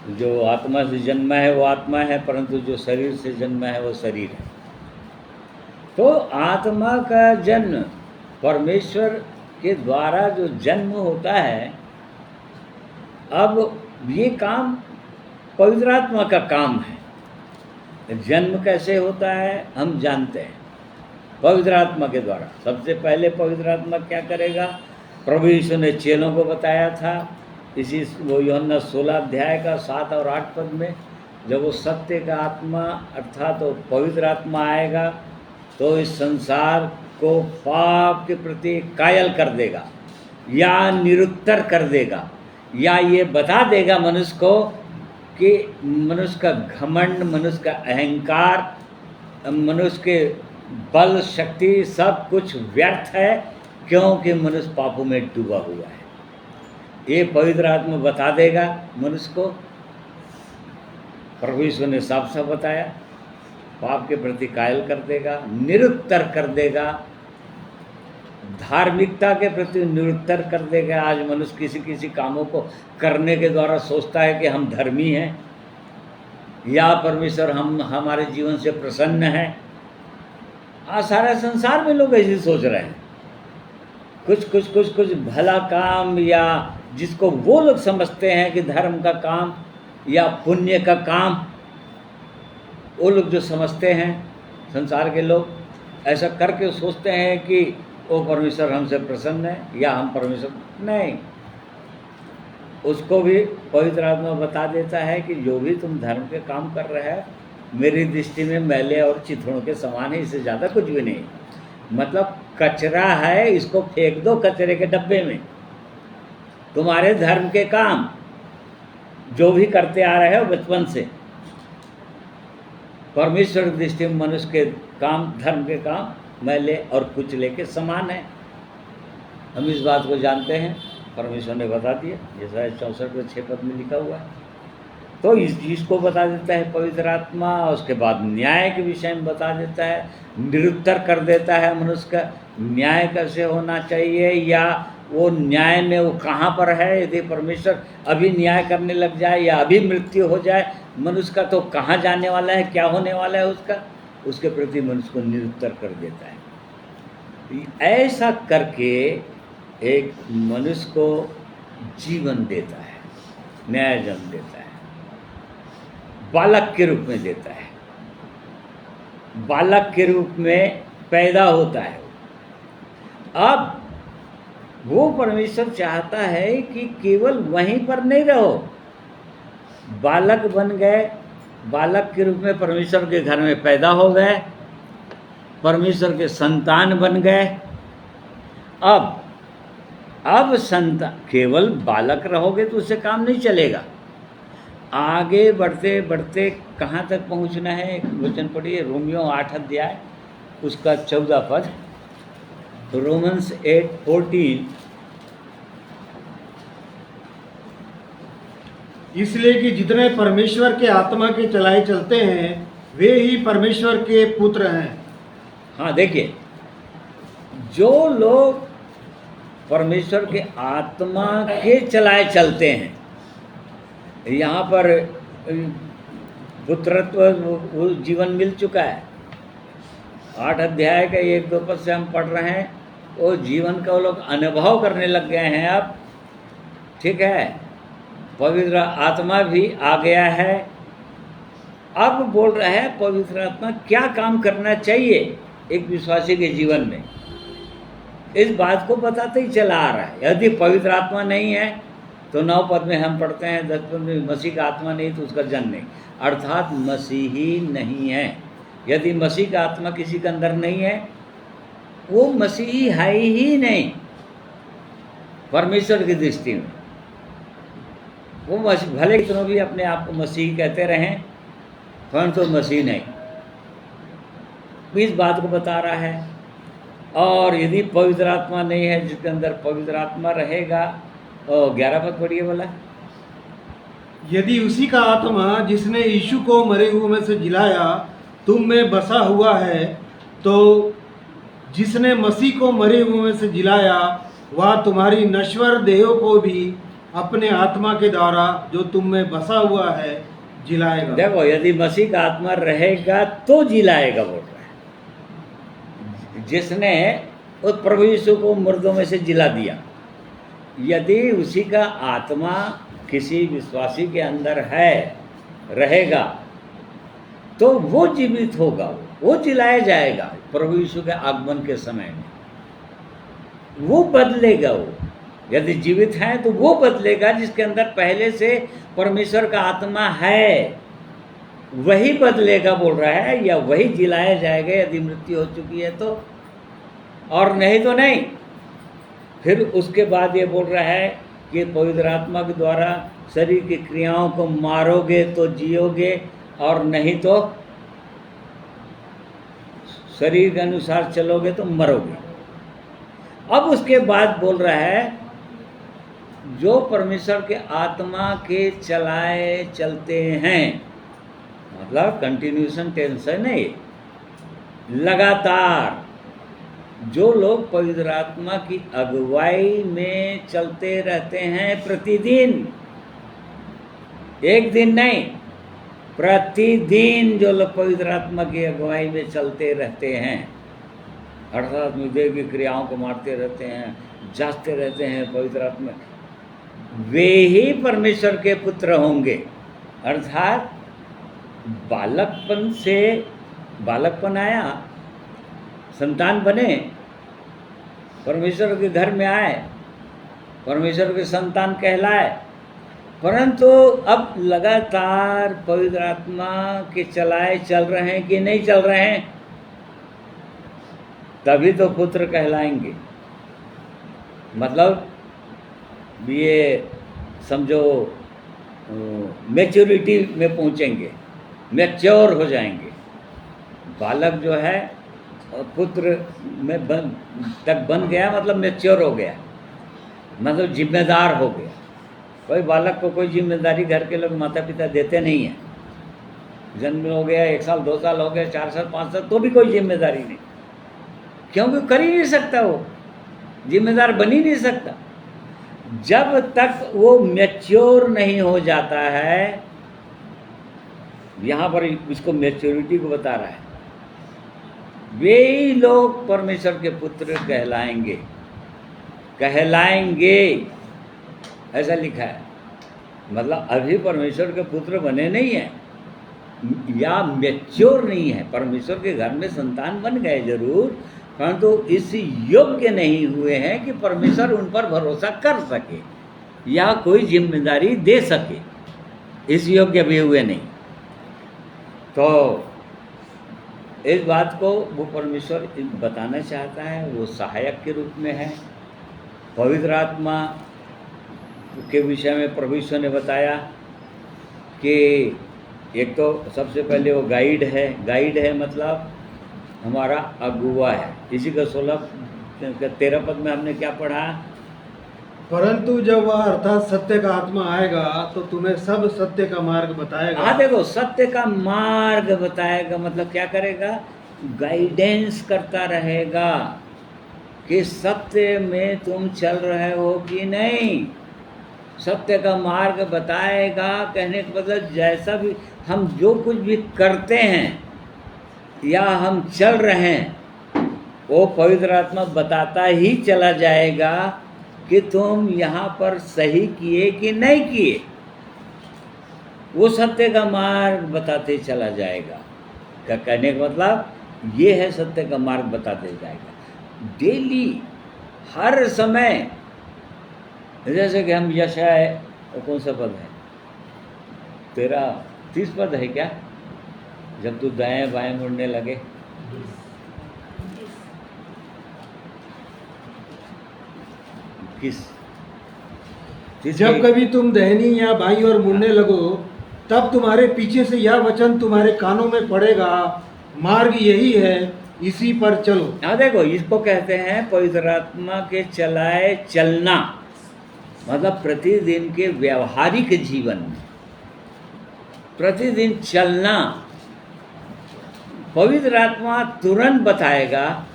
जो आत्मा से जन्मा है वो आत्मा है, परंतु जो शरीर से जन्मा है वो शरीर है। तो आत्मा का जन्म, परमेश्वर के द्वारा जो जन्म होता है, अब ये काम पवित्र आत्मा का काम है। जन्म कैसे होता है हम जानते हैं, पवित्र आत्मा के द्वारा। सबसे पहले पवित्र आत्मा क्या करेगा? प्रभु यीशु ने चेलों को बताया था, इसी वो यूहन्ना 16 अध्याय का 7 और 8 पद में, जब वो सत्य का आत्मा अर्थात तो पवित्र आत्मा आएगा तो इस संसार को पाप के प्रति कायल कर देगा या निरुत्तर कर देगा, या ये बता देगा मनुष्य को कि मनुष्य का घमंड, मनुष्य का अहंकार, मनुष्य के बल शक्ति सब कुछ व्यर्थ है, क्योंकि मनुष्य पापों में डूबा हुआ है। ये पवित्र आत्मा बता देगा मनुष्य को। प्रभु यीशु ने साफ साफ बताया, पाप के प्रति कायल कर देगा, निरुत्तर कर देगा, धार्मिकता के प्रति निरुत्तर कर देगा। आज मनुष्य किसी किसी कामों को करने के द्वारा सोचता है कि हम धर्मी हैं या परमेश्वर हमारे जीवन से प्रसन्न है। आज सारे संसार में लोग ऐसे सोच रहे हैं। कुछ भला काम या जिसको वो लोग समझते हैं कि धर्म का काम या पुण्य का काम, वो लोग जो समझते हैं संसार के लोग, ऐसा करके सोचते हैं कि वो परमेश्वर हमसे प्रसन्न है या हम परमेश्वर नहीं। उसको भी पवित्र आत्मा बता देता है कि जो भी तुम धर्म के काम कर रहे हैं मेरी दृष्टि में मैले और चिथड़ों के समान है, इससे ज़्यादा कुछ भी नहीं। मतलब कचरा है, इसको फेंक दो कचरे के डब्बे में। तुम्हारे धर्म के काम जो भी करते आ रहे हो बचपन से, परमेश्वर की दृष्टि में मनुष्य के काम, धर्म के काम मैले और कुचले के समान है। हम इस बात को जानते हैं, परमेश्वर ने बता दिया, जैसा 64 में लिखा हुआ है। तो इस चीज़ को बता देता है पवित्र आत्मा। उसके बाद न्याय के विषय में बता देता है, निरुत्तर कर देता है मनुष्य का न्याय कैसे होना चाहिए या वो न्याय में वो कहाँ पर है। यदि परमेश्वर अभी न्याय करने लग जाए या अभी मृत्यु हो जाए मनुष्य का, तो कहाँ जाने वाला है, क्या होने वाला है उसका, उसके प्रति मनुष्य को निरुत्तर कर देता है। ऐसा करके एक मनुष्य को जीवन देता है, न्याय जन्म देता है, बालक के रूप में देता है, बालक के रूप में पैदा होता है। अब वो परमेश्वर चाहता है कि केवल वहीं पर नहीं रहो, बालक बन गए, बालक के रूप में परमेश्वर के घर में पैदा हो गए, परमेश्वर के संतान बन गए। अब संतान, केवल बालक रहोगे तो उससे काम नहीं चलेगा। आगे बढ़ते बढ़ते कहाँ तक पहुँचना है, एक वचन पढ़िए, रोमियो 8 अध्याय उसका 14 पद, रोमन्स 8:14। इसलिए कि जितने परमेश्वर के आत्मा के चलाए चलते हैं वे ही परमेश्वर के पुत्र हैं। हाँ देखिए, जो लोग परमेश्वर के आत्मा के चलाए चलते हैं, यहाँ पर पुत्रत्व वो जीवन मिल चुका है। 8 अध्याय का 1-2 पद से हम पढ़ रहे हैं, वो जीवन का वो लोग अनुभव करने लग गए हैं अब, ठीक है। पवित्र आत्मा भी आ गया है। अब बोल रहा है पवित्र आत्मा क्या काम करना चाहिए एक विश्वासी के जीवन में, इस बात को बताते ही चला आ रहा है। यदि पवित्र आत्मा नहीं है तो 9 पद में हम पढ़ते हैं, 10 पद में मसीह का आत्मा नहीं तो उसका जन्म नहीं, अर्थात मसीही नहीं है। यदि मसीह का आत्मा किसी के अंदर नहीं है वो मसीही है ही नहीं परमेश्वर की दृष्टि में। वो भले कितनों भी अपने आप को मसीह कहते रहें परंतु तो मसीह नहीं, इस बात को बता रहा है। और यदि पवित्र आत्मा नहीं है, जिसके अंदर पवित्र आत्मा रहेगा, और 11 पद पढ़िए बोला, यदि उसी का आत्मा जिसने यीशु को मरे हुए में से जिलाया तुम में बसा हुआ है, तो जिसने मसीह को मरे हुए में से जिलाया वह तुम्हारी नश्वर देहों को भी अपने आत्मा के द्वारा जो तुम में बसा हुआ है जिलाएगा। देखो, यदि मसीह का आत्मा रहेगा तो जिलाएगा, बोल रहा है, जिसने उस प्रभु यीशु को मुर्दों में से जिला दिया। यदि उसी का आत्मा किसी विश्वासी के अंदर है, रहेगा, तो वो जीवित होगा, वो जिलाया जाएगा प्रभु यीशु के आगमन के समय में, वो बदलेगा। वो यदि जीवित है तो वो बदलेगा, जिसके अंदर पहले से परमेश्वर का आत्मा है वही बदलेगा, बोल रहा है, या वही जिलाया जाएगा यदि मृत्यु हो चुकी है तो, और नहीं तो नहीं। फिर उसके बाद ये बोल रहा है कि पवित्र आत्मा के द्वारा शरीर की क्रियाओं को मारोगे तो जियोगे, और नहीं तो शरीर के अनुसार चलोगे तो मरोगे। अब उसके बाद बोल रहा है जो परमेश्वर के आत्मा के चलाए चलते हैं, मतलब कंटिन्यूशन टेंस है नहीं, लगातार जो लोग पवित्र आत्मा की अगुवाई में चलते रहते हैं प्रतिदिन, एक दिन नहीं, प्रतिदिन जो लोग पवित्र आत्मा की अगुवाई में चलते रहते हैं, अर्थात हृदय की क्रियाओं को मारते रहते हैं, जांचते रहते हैं पवित्र आत्मा, वे ही परमेश्वर के पुत्र होंगे। अर्थात बालकपन से, बालकपन आया, संतान बने, परमेश्वर के घर में आए, परमेश्वर के संतान कहलाए, परंतु अब लगातार पवित्र आत्मा के चलाए चल रहे हैं कि नहीं चल रहे हैं, तभी तो पुत्र कहलाएंगे। मतलब ये समझो मैच्योरिटी में पहुंचेंगे, मैच्योर हो जाएंगे। बालक जो है पुत्र में तक बन गया, मतलब मैच्योर हो गया, मतलब जिम्मेदार हो गया। कोई बालक को कोई जिम्मेदारी घर के लोग माता पिता देते नहीं हैं। जन्म हो गया, 1 साल 2 साल हो गए, 4 साल 5 साल, तो भी कोई जिम्मेदारी नहीं, क्योंकि कर ही नहीं सकता, वो जिम्मेदार बन ही नहीं सकता। जब तक वो मैच्योर नहीं हो जाता है, यहाँ पर इसको मैच्योरिटी को बता रहा है, वे ही लोग परमेश्वर के पुत्र कहलाएंगे, कहलाएंगे, ऐसा लिखा है। मतलब अभी परमेश्वर के पुत्र बने नहीं हैं या मैच्योर नहीं है, परमेश्वर के घर में संतान बन गए जरूर, परंतु इस योग्य नहीं हुए हैं कि परमेश्वर उन पर भरोसा कर सके या कोई जिम्मेदारी दे सके, इस योग्य भी हुए नहीं। तो इस बात को वो परमेश्वर बताना चाहता है, वो सहायक के रूप में है। पवित्र आत्मा के विषय में प्रभु यीशु ने बताया कि एक तो सबसे पहले वो गाइड है, गाइड है मतलब हमारा अगुवा है। इसी का 13 पद में हमने क्या पढ़ा, परंतु जब वह अर्थात सत्य का आत्मा आएगा तो तुम्हें सब सत्य का मार्ग बताएगा। हाँ देखो, सत्य का मार्ग बताएगा मतलब क्या करेगा, गाइडेंस करता रहेगा कि सत्य में तुम चल रहे हो कि नहीं, सत्य का मार्ग बताएगा। कहने का मतलब जैसा भी हम जो कुछ भी करते हैं या हम चल रहे हैं, वो पवित्र आत्मा बताता ही चला जाएगा कि तुम यहाँ पर सही किए कि नहीं किए, वो सत्य का मार्ग बताते चला जाएगा। क्या कहने का मतलब ये है, सत्य का मार्ग बताते जाएगा डेली, हर समय। जैसे कि हम यशाय, कौन सा पद है, 30 पद है क्या, जब तू दाएं बाएं मुड़ने लगे, जब कभी तुम दहनी या बाईं ओर मुड़ने लगो, तब तुम्हारे पीछे से यह वचन तुम्हारे कानों में पड़ेगा, मार्ग यही है, इसी पर चलो। हाँ देखो, इसको कहते हैं पवित्र आत्मा के चलाए चलना, मतलब प्रतिदिन के व्यवहारिक जीवन में प्रतिदिन चलना। पवित्र आत्मा तुरंत बताएगा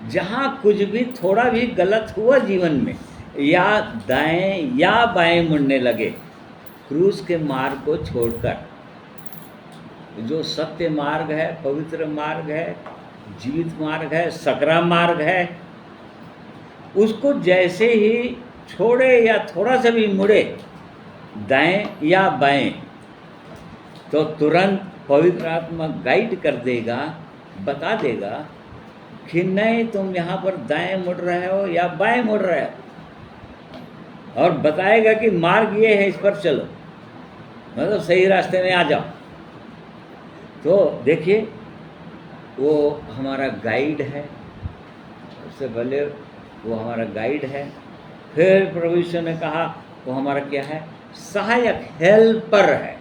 जहाँ कुछ भी थोड़ा भी गलत हुआ जीवन में, या दाएं या बाएं मुड़ने लगे, क्रूस के मार्ग को छोड़कर, जो सत्य मार्ग है, पवित्र मार्ग है, जीवित मार्ग है, सकरा मार्ग है, उसको जैसे ही छोड़े या थोड़ा सा भी मुड़े दाएं या बाएं, तो तुरंत पवित्र आत्मा गाइड कर देगा, बता देगा कि नहीं तुम यहाँ पर दाएं मुड़ रहे हो या बाएं मुड़ रहे हो, और बताएगा कि मार्ग ये है, इस पर चलो, मतलब सही रास्ते में आ जाओ। तो देखिए, वो हमारा गाइड है, उससे पहले वो हमारा गाइड है। फिर प्रभु यीशु ने कहा वो हमारा क्या है, सहायक, हेल्पर है।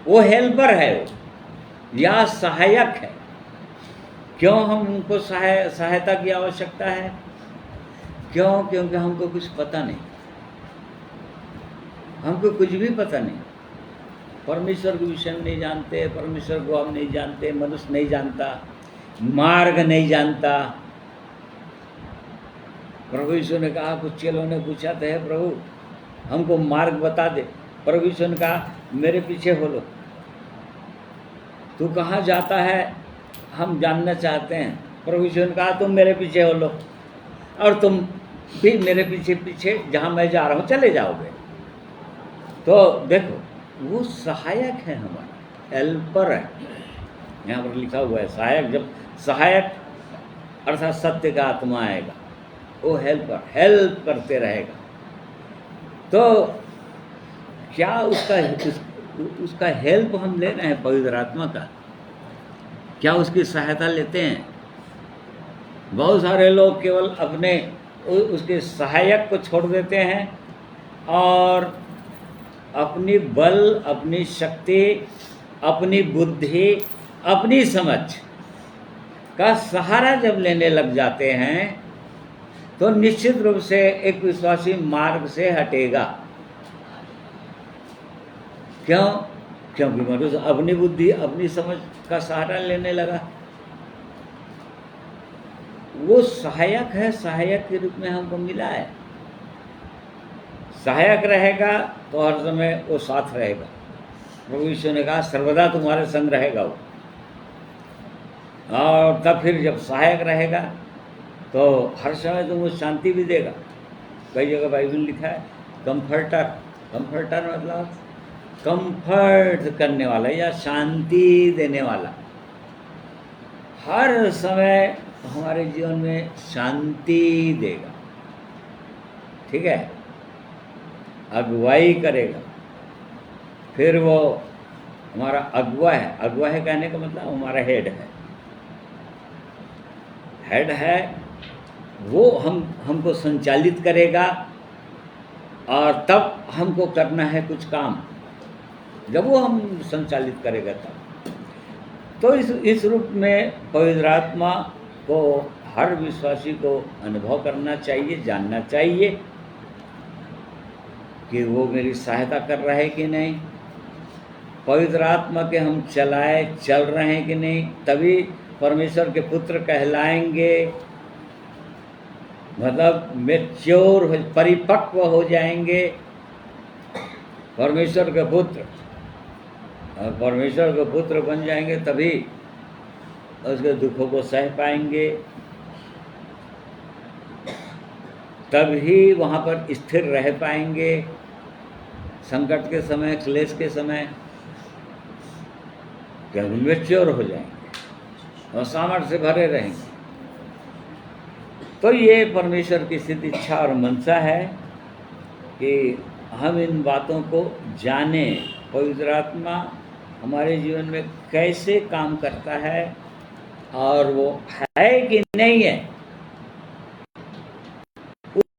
वो हेल्पर है वो, या सहायक है। क्यों हमको सहायता की आवश्यकता है? क्यों? क्योंकि हमको कुछ पता नहीं, हमको कुछ भी पता नहीं, परमेश्वर के विषय में नहीं जानते, परमेश्वर को हम नहीं जानते, मनुष्य नहीं जानता, मार्ग नहीं जानता। प्रभु यीशु ने कहा, कुछ चेलों ने पूछा तो है प्रभु हमको मार्ग बता दे। प्रभु यीशु ने कहा, मेरे पीछे हो लो। तू कहाँ जाता है हम जानना चाहते हैं। प्रभु यीशु ने कहा, तुम मेरे पीछे हो लो और तुम भी मेरे पीछे पीछे जहाँ मैं जा रहा हूँ चले जाओगे। तो देखो वो सहायक है, हमारा हेल्पर है। यहाँ पर लिखा हुआ है सहायक। जब सहायक अर्थात सत्य का आत्मा आएगा, वो हेल्पर हेल्प करते रहेगा। तो क्या उसका हेल्प हम ले रहे हैं पवित्र आत्मा का? क्या उसकी सहायता लेते हैं? बहुत सारे लोग केवल अपने उसके सहायक को छोड़ देते हैं और अपनी बल, अपनी शक्ति, अपनी बुद्धि, अपनी समझ का सहारा जब लेने लग जाते हैं तो निश्चित रूप से एक विश्वासी मार्ग से हटेगा। क्यों? क्योंकि मनुष्य अपनी बुद्धि, अपनी समझ का सहारा लेने लगा। वो सहायक है, सहायक के रूप में हमको मिला है। सहायक रहेगा तो हर समय वो साथ रहेगा। प्रभु यीशु ने कहा, सर्वदा तुम्हारे संग रहेगा वो। और तब फिर जब सहायक रहेगा तो हर समय तुमको शांति भी देगा। कई जगह बाइबल लिखा है कंफर्टर। कंफर्टर मतलब कंफर्ट करने वाला या शांति देने वाला। हर समय हमारे जीवन में शांति देगा, ठीक है, अगुवाई करेगा। फिर वो हमारा अगुवा है। अगुवा है कहने का मतलब हमारा हेड है। हेड है वो हमको संचालित करेगा और तब हमको करना है कुछ काम। जब वो हम संचालित करेगा तब। तो इस रूप में पवित्र आत्मा को हर विश्वासी को अनुभव करना चाहिए, जानना चाहिए कि वो मेरी सहायता कर रहा है कि नहीं, पवित्र आत्मा के हम चल रहे हैं कि नहीं, तभी परमेश्वर के पुत्र कहलाएंगे। मतलब मैच्योर, परिपक्व हो जाएंगे परमेश्वर के पुत्र। और परमेश्वर के पुत्र बन जाएंगे तभी उसके दुखों को सह पाएंगे, तभी वहाँ पर स्थिर रह पाएंगे संकट के समय, क्लेश के समय। क्या मैच्योर हो जाएंगे और सामर्थ्य से भरे रहेंगे। तो ये परमेश्वर की सिद्ध इच्छा और मनसा है कि हम इन बातों को जानें। पवित्र आत्मा हमारे जीवन में कैसे काम करता है और वो है कि नहीं है,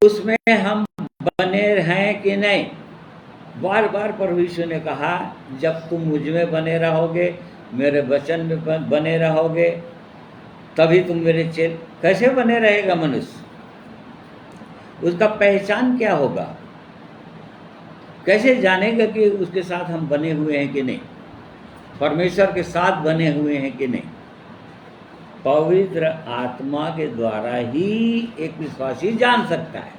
उसमें हम बने हैं कि नहीं। बार बार प्रभु यीशु ने कहा, जब तुम मुझ में बने रहोगे, मेरे वचन में बने रहोगे, तभी तुम मेरे चेल। कैसे बने रहेगा मनुष्य? उसका पहचान क्या होगा? कैसे जानेगा कि उसके साथ हम बने हुए हैं कि नहीं, परमेश्वर के साथ बने हुए हैं कि नहीं? पवित्र आत्मा के द्वारा ही एक विश्वासी जान सकता है।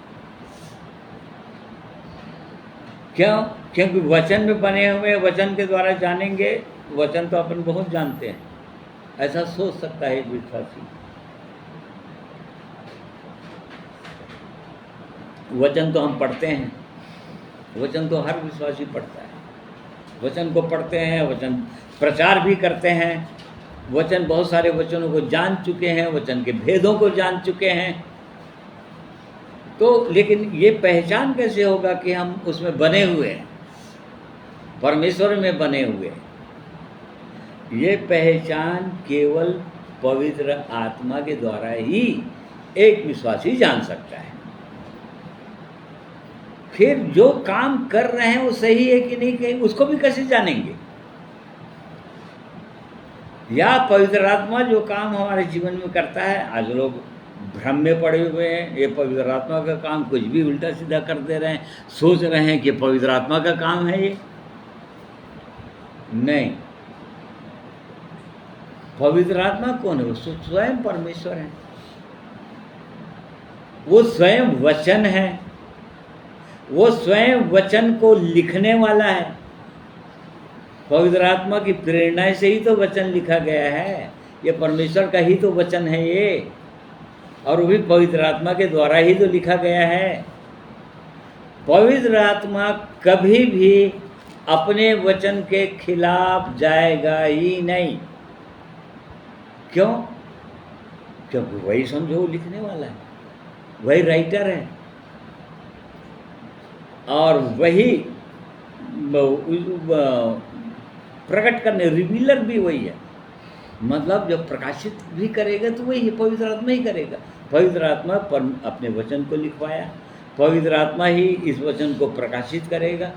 क्यों? क्योंकि वचन में बने हुए, वचन के द्वारा जानेंगे। वचन तो अपन बहुत जानते हैं, ऐसा सोच सकता है एक विश्वासी। वचन तो हम पढ़ते हैं, वचन तो हर विश्वासी पढ़ता है। वचन को पढ़ते हैं, वचन प्रचार भी करते हैं। वचन, बहुत सारे वचनों को जान चुके हैं, वचन के भेदों को जान चुके हैं। तो लेकिन ये पहचान कैसे होगा कि हम उसमें बने हुए हैं, परमेश्वर में बने हुए हैं? ये पहचान केवल पवित्र आत्मा के द्वारा ही एक विश्वासी जान सकता है। फिर जो काम कर रहे हैं वो सही है कि नहीं, कहीं उसको भी कैसे जानेंगे? या पवित्र आत्मा जो काम हमारे जीवन में करता है, आज लोग भ्रम में पड़े हुए हैं, ये पवित्र आत्मा का काम, कुछ भी उल्टा सीधा कर दे रहे हैं, सोच रहे हैं कि पवित्र आत्मा का काम है ये। नहीं, पवित्र आत्मा कौन है? वो स्वयं परमेश्वर है, वो स्वयं वचन है, वो स्वयं वचन को लिखने वाला है। पवित्र आत्मा की प्रेरणा से ही तो वचन लिखा गया है, ये परमेश्वर का ही तो वचन है ये, और वो भी पवित्र आत्मा के द्वारा ही तो लिखा गया है। पवित्र आत्मा कभी भी अपने वचन के खिलाफ जाएगा ही नहीं। क्यों? क्योंकि वही समझो लिखने वाला है, वही राइटर है, और वही प्रकट करने रिवीलर भी वही है। मतलब जब प्रकाशित भी करेगा तो वही है, पवित्र आत्मा ही करेगा। पवित्र आत्मा अपने वचन को लिखवाया, पवित्र आत्मा ही इस वचन को प्रकाशित करेगा।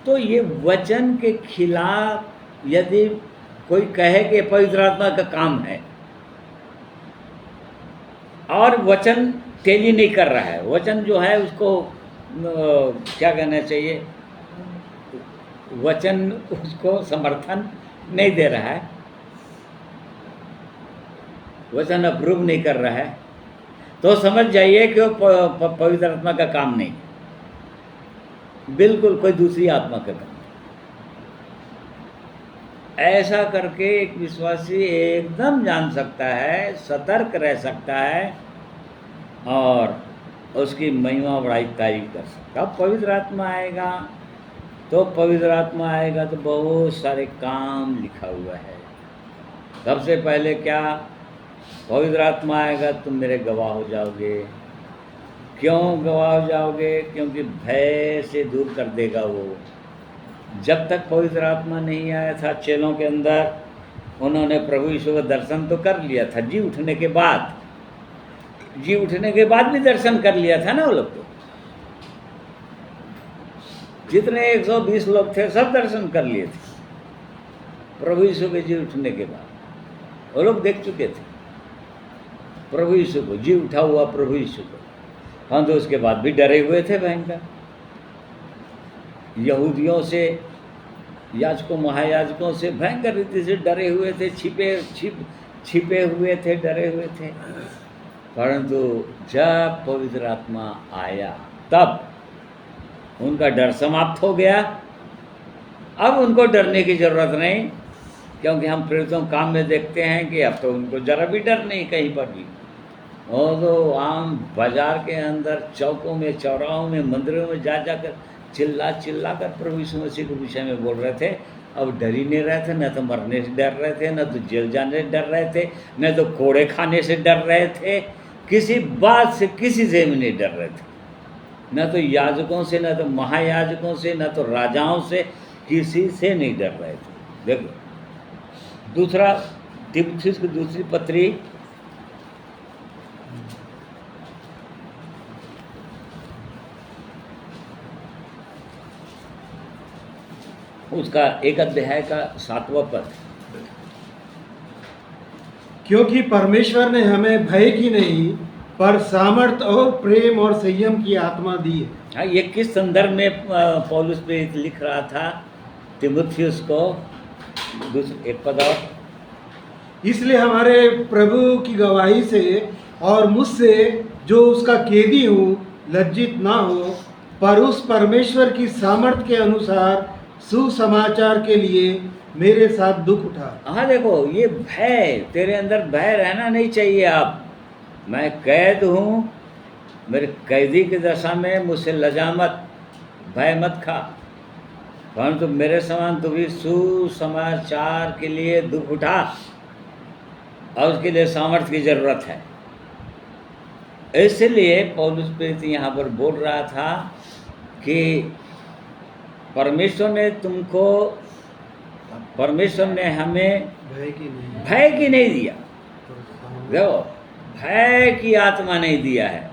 तो ये वचन के खिलाफ यदि कोई कहे कि पवित्र आत्मा का काम है और वचन टेली नहीं कर रहा है, वचन जो है उसको क्या कहना चाहिए, वचन उसको समर्थन नहीं दे रहा है, वचन अप्रूव नहीं कर रहा है, तो समझ जाइए कि वो पवित्र आत्मा का काम नहीं, बिल्कुल कोई दूसरी आत्मा का काम। ऐसा करके एक विश्वासी एकदम जान सकता है, सतर्क रह सकता है और उसकी महिमा बड़ाई तारीफ कर सकता। अब पवित्र आत्मा आएगा तो बहुत सारे काम लिखा हुआ है। सबसे पहले क्या, पवित्र आत्मा आएगा तुम मेरे गवाह हो जाओगे। क्यों गवाह हो जाओगे? क्योंकि भय से दूर कर देगा वो। जब तक पवित्र आत्मा नहीं आया था चेलों के अंदर, उन्होंने प्रभु यीशु का दर्शन तो कर लिया था, जी उठने के बाद भी दर्शन कर लिया था ना वो लोग। तो जितने 120 लोग थे सब दर्शन कर लिए थे प्रभु यीशु के जी उठने के बाद। वो लोग देख चुके थे प्रभु यीशु को, जी उठा हुआ प्रभु यीशु को। हम तो उसके बाद भी डरे हुए थे भयंकर, यहूदियों से, याजकों महायाजकों से भयंकर रीति से डरे हुए थे, छिपे हुए थे, डरे हुए थे। परंतु जब पवित्र आत्मा आया तब उनका डर समाप्त हो गया। अब उनको डरने की जरूरत नहीं, क्योंकि हम प्रेरितों काम में देखते हैं कि अब तो उनको जरा भी डर नहीं कहीं पर भी। वो तो आम बाजार के अंदर, चौकों में, चौराहों में, मंदिरों में जा जाकर चिल्ला कर प्रभु यीशु मसीह के विषय में बोल रहे थे। अब डर ही नहीं रहे थे, न तो मरने से डर रहे थे, न तो जेल जाने से डर रहे थे, न तो कोड़े खाने से डर रहे थे, किसी बात से किसी से भी नहीं डर रहे थे, न तो याजकों से, न तो महायाजकों से, न तो राजाओं से, किसी से नहीं डर रहे थे। देखो दूसरा तीमुथियुस की दूसरी पत्री उसका 1 अध्याय का 7वां पद। क्योंकि परमेश्वर ने हमें भय की नहीं पर सामर्थ और प्रेम और संयम की आत्मा दी है। हाँ, ये किस संदर्भ में पौलुस प्रेरित लिख रहा था तीमुथियुस को? एक पद और, इसलिए हमारे प्रभु की गवाही से और मुझसे जो उसका कैदी हूँ लज्जित ना हो, पर उस परमेश्वर की सामर्थ के अनुसार सुसमाचार के लिए मेरे साथ दुख उठा। हाँ देखो, ये भय, तेरे अंदर भय रहना नहीं चाहिए। आप, मैं कैद हूँ, मेरे कैदी की दशा में मुझसे लजा मत, भय मत खा, परंतु मेरे समान तू भी सुसमाचार के लिए दुख उठा, और उसके लिए सामर्थ्य की जरूरत है। इसलिए पौलुस प्रेरित यहाँ पर बोल रहा था कि परमेश्वर ने हमें भय की नहीं दिया। देखो, भय की आत्मा नहीं दिया है,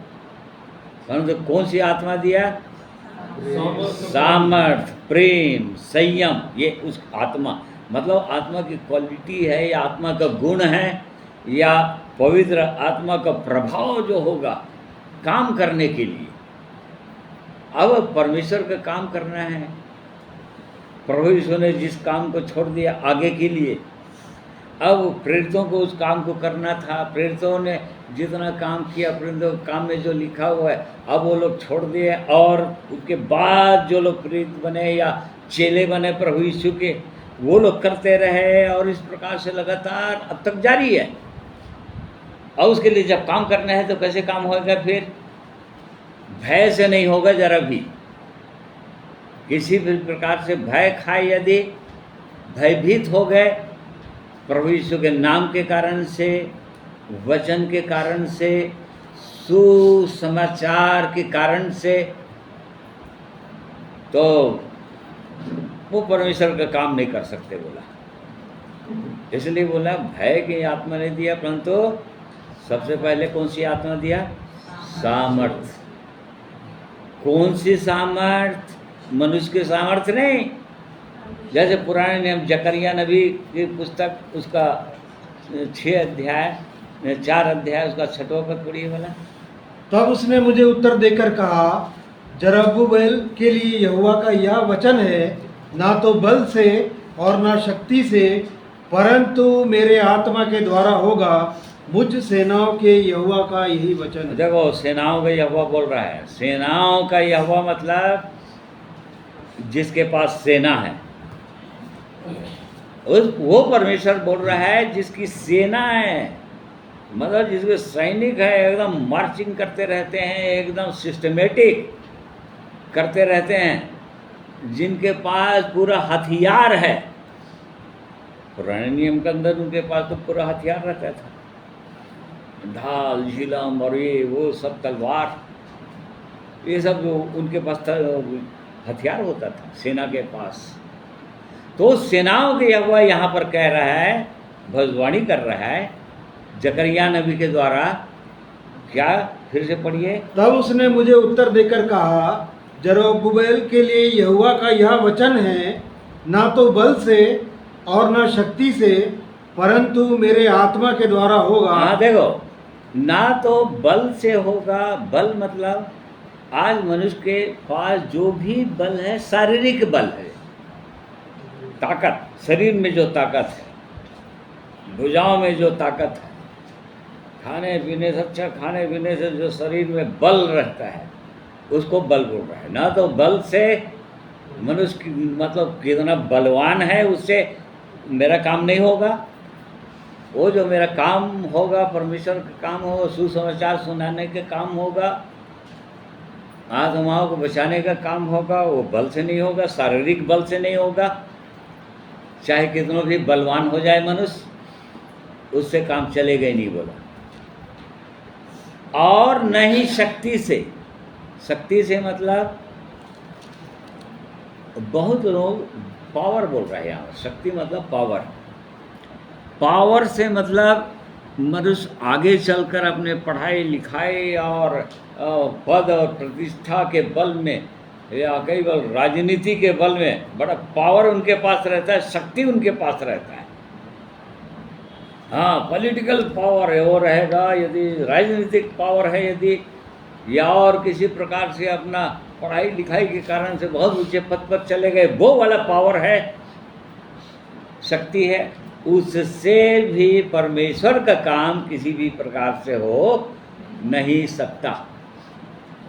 परंतु कौन सी आत्मा दिया? सामर्थ, प्रेम, संयम। ये उस आत्मा, मतलब आत्मा की क्वालिटी है, या आत्मा का गुण है, या पवित्र आत्मा का प्रभाव जो होगा काम करने के लिए। अब परमेश्वर का काम करना है। प्रभु यीशु ने जिस काम को छोड़ दिया आगे के लिए, अब प्रेरितों को उस काम को करना था, प्रेरितों ने जितना काम किया, प्रेरितों के काम में जो लिखा हुआ है अब वो लोग छोड़ दिए, और उसके बाद जो लोग प्रेरित बने या चेले बने प्रभु यीशु के, वो लोग करते रहे, और इस प्रकार से लगातार अब तक जारी है। और उसके लिए जब काम करना है तो कैसे काम होगा? फिर भय से नहीं होगा जरा भी, किसी भी प्रकार से भय खाए यदि भयभीत हो गए प्रभु यीशु के नाम के कारण से, वचन के कारण से, सुसमाचार के कारण से, तो वो परमेश्वर का काम नहीं कर सकते बोला। इसलिए बोला भय की आत्मा नहीं दिया, परंतु सबसे पहले कौन सी आत्मा दिया? सामर्थ। कौन सी सामर्थ? मनुष्य के सामर्थ्य नहीं। जैसे पुराने नियम जकरिया नबी की पुस्तक, उसका 4 अध्याय उसका 6वां पद पढ़िए वाला। तब उसने मुझे उत्तर देकर कहा, जरुब्बाबेल के लिए यहोवा का यह वचन है, ना तो बल से और ना शक्ति से, परंतु मेरे आत्मा के द्वारा होगा। मुझ सेनाओं के यहोवा का यही वचन है। देखो, सेनाओं का यहोवा बोल रहा है। सेनाओं का यहोवा मतलब जिसके पास सेना है, वो परमेश्वर बोल रहा है जिसकी सेना है, मतलब जिसके सैनिक है, एकदम मार्चिंग करते रहते हैं, एकदम सिस्टमेटिक करते रहते हैं, जिनके पास पूरा हथियार है। पुराने नियम के अंदर उनके पास तो पूरा हथियार रहता था, ढाल, झिलम और ये वो सब, तलवार, ये सब जो उनके पास हथियार होता था सेना के पास। तो सेनाओं के यहोवा यहाँ पर कह रहा है, भविष्यवाणी कर रहा है जकरिया नबी के द्वारा। क्या? फिर से पढ़िए। तब उसने मुझे उत्तर देकर कहा, जरुब्बाबेल के लिए यहोवा का यह वचन है, ना तो बल से और ना शक्ति से, परंतु मेरे आत्मा के द्वारा होगा। हाँ, देखो, ना तो बल से होगा। बल मतलब आज मनुष्य के पास जो भी बल है, शारीरिक बल है, ताकत, शरीर में जो ताकत है, भुजाओं में जो ताकत है, खाने पीने से, अच्छा खाने पीने से जो शरीर में बल रहता है, उसको बल बोल रहा है। ना तो बल से मनुष्य की मतलब कितना बलवान है, उससे मेरा काम नहीं होगा। वो जो मेरा काम होगा, परमेश्वर का काम होगा, सुसमाचार सुनाने के काम होगा, आत्माओं को बचाने का काम होगा, वो बल से नहीं होगा, शारीरिक बल से नहीं होगा। चाहे कितना भी बलवान हो जाए मनुष्य, उससे काम चलेगा ही नहीं बोला। और नहीं शक्ति से। शक्ति से मतलब बहुत लोग पावर बोल रहे हैं यहाँ। शक्ति मतलब पावर। पावर से मतलब मनुष्य आगे चलकर अपने पढ़ाई लिखाई और पद और प्रतिष्ठा के बल में, या कई बार राजनीति के बल में बड़ा पावर उनके पास रहता है, शक्ति उनके पास रहता है। हाँ, पॉलिटिकल पावर है वो रहेगा, यदि राजनीतिक पावर है, यदि या और किसी प्रकार से अपना पढ़ाई लिखाई के कारण से बहुत ऊंचे पद पर चले गए, वो वाला पावर है, शक्ति है। उससे भी परमेश्वर का काम किसी भी प्रकार से हो नहीं सकता,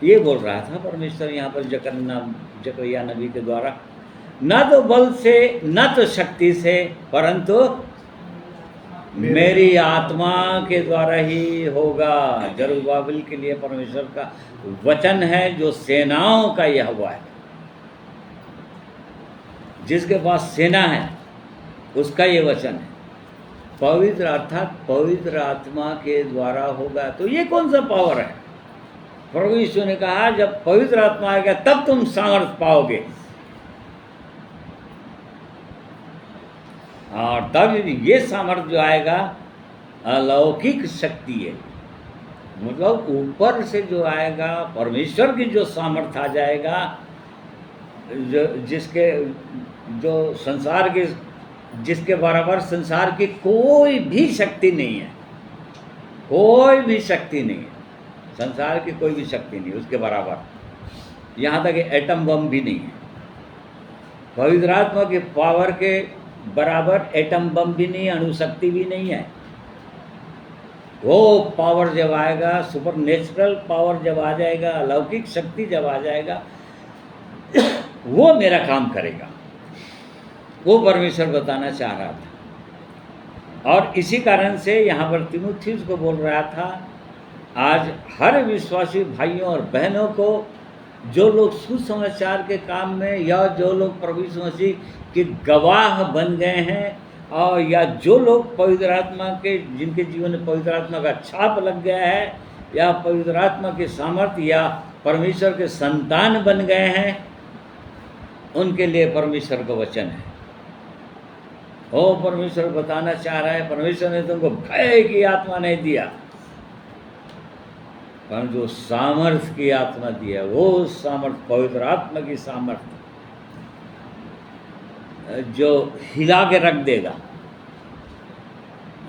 ये बोल रहा था परमेश्वर यहाँ पर जकरिया नबी के द्वारा। न तो बल से, न तो शक्ति से, परंतु मेरी आत्मा के द्वारा ही होगा। जरुब्बाबेल के लिए परमेश्वर का वचन है, जो सेनाओं का यहोवा है। जिसके पास सेना है उसका ये वचन है। पवित्र अर्थात पवित्र आत्मा के द्वारा होगा। तो ये कौन सा पावर है? प्रभु यीशु ने कहा, जब पवित्र आत्मा आएगा तब तुम सामर्थ पाओगे, और तब ये सामर्थ जो आएगा अलौकिक शक्ति है, मतलब ऊपर से जो आएगा, परमेश्वर की जो सामर्थ आ जाएगा, जो संसार के, जिसके बराबर संसार की कोई भी शक्ति नहीं है। कोई भी शक्ति नहीं है, संसार की कोई भी शक्ति नहीं उसके बराबर। यहाँ तक एटम बम भी नहीं है। पवित्र आत्मा के पावर के बराबर एटम बम भी नहीं, अणुशक्ति भी नहीं है। वो पावर जब आएगा, सुपर नेचुरल पावर जब आ जाएगा, अलौकिक शक्ति जब आ जाएगा, वो मेरा काम करेगा। वो परमेश्वर बताना चाह रहा था। और इसी कारण से यहाँ पर तीमुथियुस को बोल रहा था, आज हर विश्वासी भाइयों और बहनों को, जो लोग सुसमाचार के काम में या जो लोग प्रभु यीशु मसीह के गवाह बन गए हैं, और या जो लोग पवित्र आत्मा के, जिनके जीवन में पवित्र आत्मा का छाप लग गया है, या पवित्र आत्मा के सामर्थ्य या परमेश्वर के संतान बन गए हैं, उनके लिए परमेश्वर का वचन है। वो परमेश्वर बताना चाह रहा है, परमेश्वर ने तुमको भय की आत्मा नहीं दिया, परंतु सामर्थ्य की आत्मा दिया। वो सामर्थ्य पवित्र आत्मा की सामर्थ्य जो हिला के रख देगा।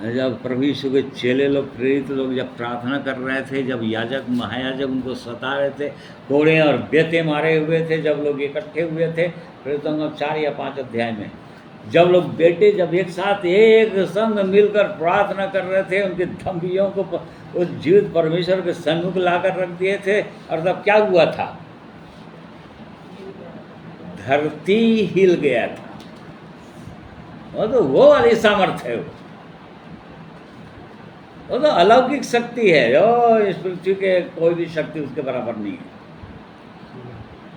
जब प्रभु यीशु के चेले लोग, प्रेरित लोग जब प्रार्थना कर रहे थे, जब याजक महायाजक उनको सता रहे थे, कोड़े और बेते मारे हुए थे, जब लोग इकट्ठे हुए थे, फिर तो 4 या 5 अध्याय में जब लोग बेटे जब एक साथ एक संग मिलकर प्रार्थना कर रहे थे, उनके धमकियों को उस जीवित परमेश्वर के सन्मुख लाकर रख दिए थे, और तब क्या हुआ था? धरती हिल गया था। वो वाली सामर्थ्य है, वो तो अलौकिक शक्ति है, जो इस पृथ्वी के कोई भी शक्ति उसके बराबर नहीं है।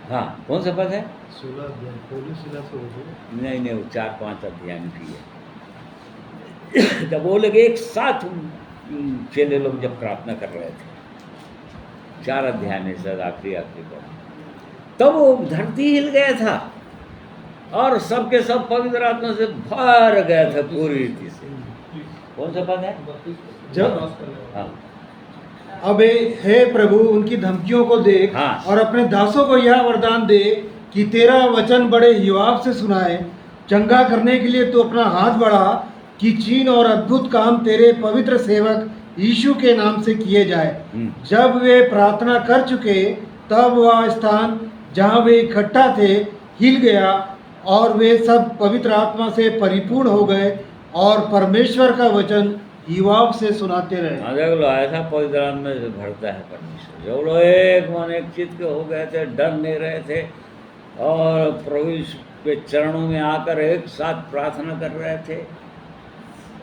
हाँ, कौन सा पद है? 16 अध्याय, नहीं, वो 4-5 अध्याय में की है। जब वो लोग एक साथ चेले लोग जब प्रार्थना कर रहे थे, 4 अध्याय में शायद आखिरी को, तब वो धरती हिल गया था और सबके सब पवित्र आत्मा से भर गया था पूरी रीति से। कौन सा पद है? जब हाँ, अब हे प्रभु, उनकी धमकियों को देख, हाँ। और अपने दासों को यह वरदान दे कि तेरा वचन बड़े हिवाब से सुनाए। चंगा करने के लिए तू अपना हाथ बढ़ा कि चिन्ह और अद्भुत काम तेरे पवित्र सेवक यीशु के नाम से किए जाए। जब वे प्रार्थना कर चुके, तब वह स्थान जहाँ वे इकट्ठा थे हिल गया, और वे सब पवित्र आत्मा से परिपूर्ण हो गए और परमेश्वर का वचन हिवाब से सुनाते रहे। देख लो, ऐसा पवित्र आत्मा से भरता है परमेश्वर। जो लोग एक मन एक चित्त के हो गए थे, डर नहीं रहे थे, और प्रभु के चरणों में आकर एक साथ प्रार्थना कर रहे थे,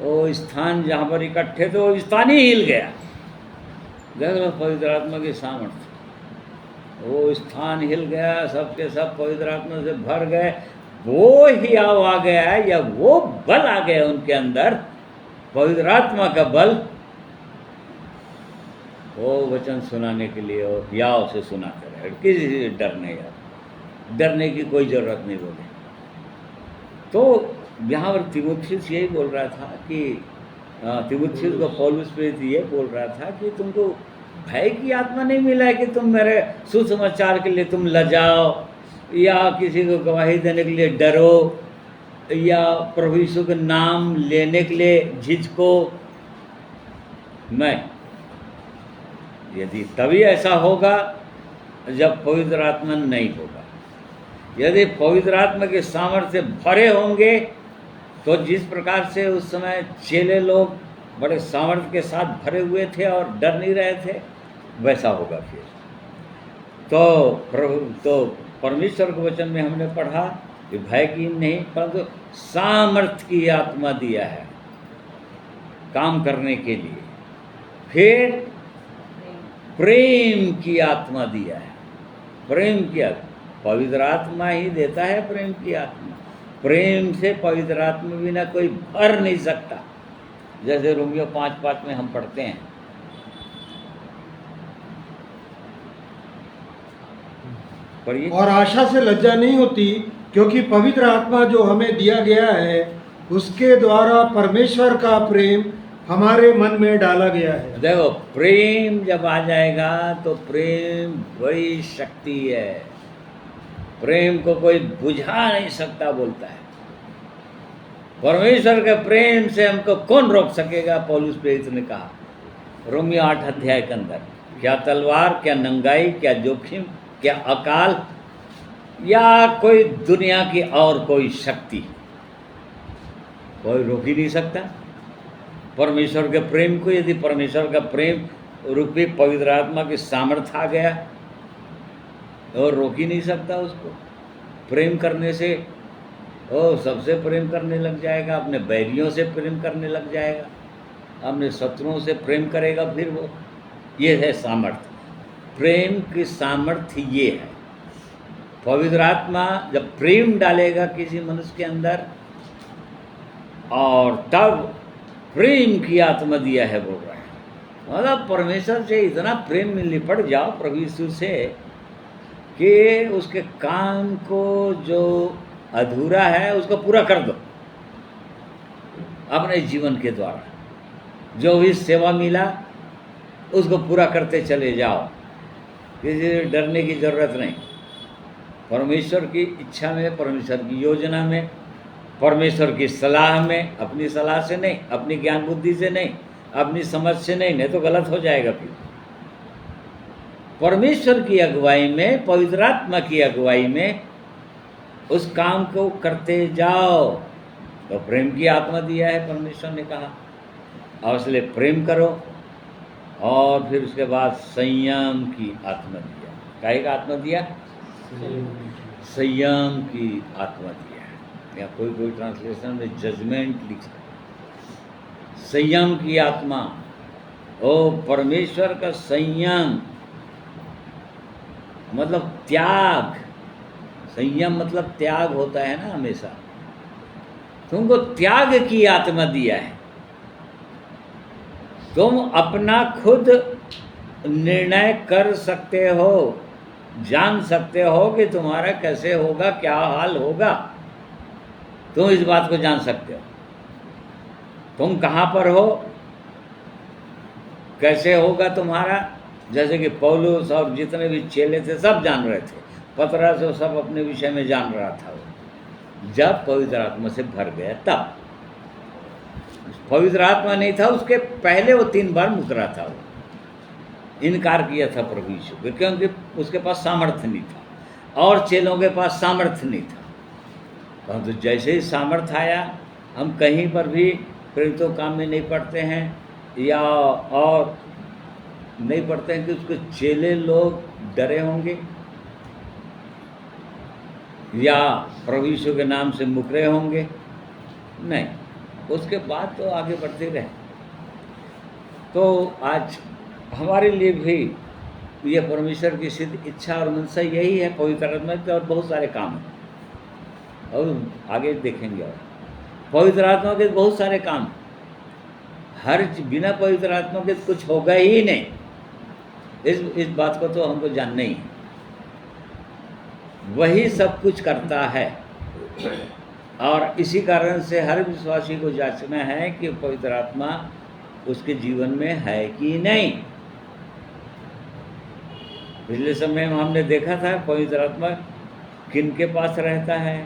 वो स्थान जहाँ पर इकट्ठे थे वो स्थान ही हिल गया। देख लो पवित्र आत्मा की सामर्थ्य, वो स्थान हिल गया, सबके सब पवित्र आत्मा से भर गए। वो हियाव आ गया है, या वो बल आ गया उनके अंदर, पवित्र आत्मा का बल, वो वचन सुनाने के लिए वो हियाव से सुनाते रहे। किसी से डरने की कोई ज़रूरत नहीं बोले। तो यहाँ पर तीमुथियुस यही बोल रहा था कि तीमुथियुस को पौलुस प्रेरित ये बोल रहा था कि तुमको भय की आत्मा नहीं मिला है कि तुम मेरे सुसमाचार के लिए तुम लजाओ, या किसी को गवाही देने के लिए डरो, या प्रभु यीशु का नाम लेने के लिए झिझको। नहीं, यदि तभी ऐसा होगा जब पवित्र आत्मा नहीं होगा। यदि पवित्र आत्मा के सामर्थ्य भरे होंगे, तो जिस प्रकार से उस समय चेले लोग बड़े सामर्थ्य के साथ भरे हुए थे और डर नहीं रहे थे, वैसा होगा फिर। तो परमेश्वर के वचन में हमने पढ़ा कि भय की नहीं, परंतु सामर्थ्य की आत्मा दिया है काम करने के लिए। फिर प्रेम की आत्मा दिया है। प्रेम की आत्मा पवित्र आत्मा ही देता है, प्रेम की आत्मा। प्रेम से पवित्र आत्मा बिना कोई भर नहीं सकता, जैसे रोमियो 5:5 में हम पढ़ते हैं। पढ़िए। और आशा से लज्जा नहीं होती, क्योंकि पवित्र आत्मा जो हमें दिया गया है, उसके द्वारा परमेश्वर का प्रेम हमारे मन में डाला गया है। देखो, प्रेम जब आ जाएगा तो प्रेम बड़ी शक्ति है। प्रेम को कोई बुझा नहीं सकता, बोलता है। परमेश्वर के प्रेम से हमको कौन रोक सकेगा? पौलुस प्रेरित ने कहा रोमियो 8 अध्याय के अंदर, क्या तलवार, क्या नंगाई, क्या जोखिम, क्या अकाल, या कोई दुनिया की और कोई शक्ति। कोई रोक ही नहीं सकता। परमेश्वर के प्रेम को यदि परमेश्वर का प्रेम रूपी पवित्र आत्मा की सामर्थ्य आ गया और रोक ही नहीं सकता उसको। प्रेम करने से वो सबसे प्रेम करने लग जाएगा, अपने बैरियों से प्रेम करने लग जाएगा, अपने शत्रुओं से प्रेम करेगा। फिर वो, ये है सामर्थ्य। प्रेम की सामर्थ्य ये है। पवित्र आत्मा जब प्रेम डालेगा किसी मनुष्य के अंदर, और तब प्रेम की आत्मा दिया है बोल रहे हैं। मतलब परमेश्वर से इतना प्रेम में लिपट जाओ प्रभु यीशु से कि उसके काम को जो अधूरा है उसको पूरा कर दो अपने जीवन के द्वारा। जो भी सेवा मिला उसको पूरा करते चले जाओ, किसी से डरने की ज़रूरत नहीं। परमेश्वर की इच्छा में, परमेश्वर की योजना में, परमेश्वर की सलाह में, अपनी सलाह से नहीं, अपनी ज्ञान बुद्धि से नहीं, अपनी समझ से नहीं तो गलत हो जाएगा। फिर परमेश्वर की अगुवाई में, पवित्र आत्मा की अगुवाई में उस काम को करते जाओ। तो प्रेम की आत्मा दिया है परमेश्वर ने कहा, और इसलिए प्रेम करो। और फिर उसके बाद संयम की आत्मा दिया। काहे का आत्मा दिया? संयम की आत्मा दिया है। या कोई ट्रांसलेशन में जजमेंट लिखा, संयम की आत्मा। ओ परमेश्वर का संयम मतलब त्याग। संयम मतलब त्याग होता है ना हमेशा। तुमको त्याग की आत्मा दिया है। तुम अपना खुद निर्णय कर सकते हो, जान सकते हो कि तुम्हारा कैसे होगा, क्या हाल होगा। तुम इस बात को जान सकते हो, तुम कहाँ पर हो, कैसे होगा तुम्हारा। जैसे कि पौलुस और जितने भी चेले थे सब जान रहे थे। पतरस से सब अपने विषय में जान रहा था वो। जब पवित्र आत्मा से भर गया तब। पवित्र आत्मा नहीं था उसके पहले वो 3 बार मुकरा था, वो इनकार किया था प्रभु यीशु को, क्योंकि उसके पास सामर्थ्य नहीं था और चेलों के पास सामर्थ्य नहीं था। परंतु तो जैसे ही सामर्थ्य आया, हम कहीं पर भी प्रेरितों काम में नहीं पढ़ते हैं या और नहीं पढ़ते हैं कि उसके चेले लोग डरे होंगे या प्रभु यीशु के नाम से मुकरे होंगे। नहीं, उसके बाद तो आगे बढ़ते रहे। तो आज हमारे लिए भी ये परमेश्वर की सिद्ध इच्छा और मनसा यही है। पवित्र आत्मा के और बहुत सारे काम हैं और आगे देखेंगे। और पवित्र आत्मा के बहुत सारे काम, हर बिना पवित्र आत्मा के कुछ होगा ही नहीं। इस बात को तो हमको जानना ही है। वही सब कुछ करता है और इसी कारण से हर विश्वासी को जांचना है कि पवित्र आत्मा उसके जीवन में है कि नहीं। पिछले समय में हमने देखा था पवित्र आत्मा किन के पास रहता है?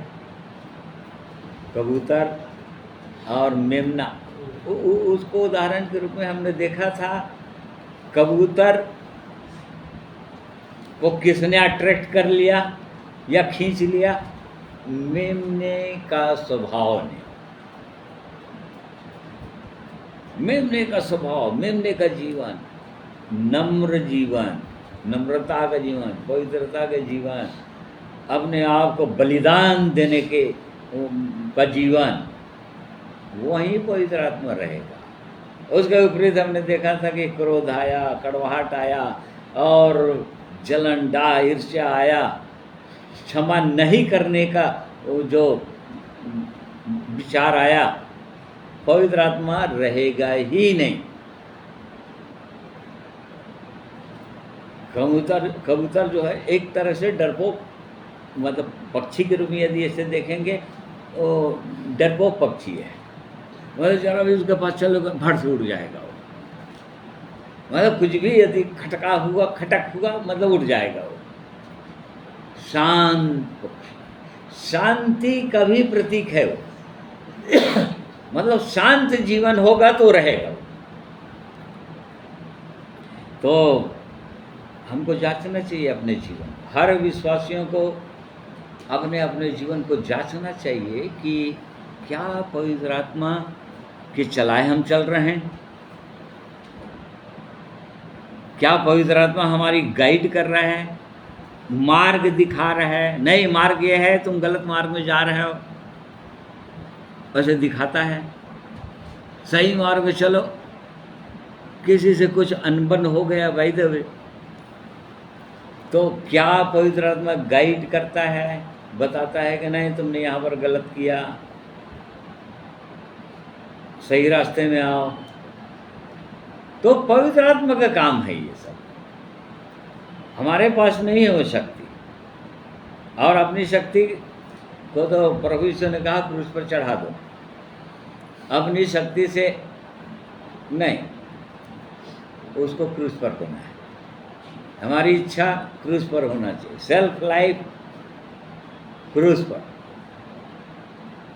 कबूतर और मेमना। उसको उदाहरण के रूप में हमने देखा था। कबूतर को किसने अट्रैक्ट कर लिया या खींच लिया? मेमने का स्वभाव ने। मेमने का स्वभाव, मेमने का जीवन, नम्र जीवन, नम्रता का जीवन, पवित्रता का जीवन, अपने आप को बलिदान देने के का जीवन, वहीं पवित्र आत्मा रहेगा। उसके विपरीत हमने देखा था कि क्रोध आया, कड़वाहट आया और जलन, डाह, ईर्ष्या आया, क्षमा नहीं करने का जो विचार आया, पवित्र आत्मा रहेगा ही नहीं। कबूतर जो है एक तरह से डरपोक, मतलब पक्षी के रूप में यदि ऐसे देखेंगे तो डरपोक पक्षी है। मतलब जरा भी उसके पास चलोगे भड़ से उड़ जाएगा वो। मतलब कुछ भी यदि खटका हुआ, खटक हुआ, मतलब उड़ जाएगा वो। शांत पक्षी, शांति का भी प्रतीक है वो। मतलब शांत जीवन होगा तो रहेगा। तो हमको जांचना चाहिए अपने जीवन। हर विश्वासियों को अपने अपने जीवन को जांचना चाहिए कि क्या पवित्र आत्मा के चलाए हम चल रहे हैं? क्या पवित्र आत्मा हमारी गाइड कर रहा है, मार्ग दिखा रहा है? नहीं, मार्ग ये है, तुम गलत मार्ग में जा रहे हो, वैसे दिखाता है। सही मार्ग में चलो। किसी से कुछ अनबन हो गया बाय द वे, तो क्या पवित्र आत्मा गाइड करता है, बताता है कि नहीं तुमने यहाँ पर गलत किया, सही रास्ते में आओ? तो पवित्र आत्मा का काम है ये सब, हमारे पास नहीं है वो शक्ति। और अपनी शक्ति को तो प्रभु यीशु ने कहा क्रूस पर चढ़ा दो। अपनी शक्ति से नहीं, उसको क्रूस पर होना है। हमारी इच्छा क्रूस पर होना चाहिए, सेल्फ लाइफ क्रूस पर।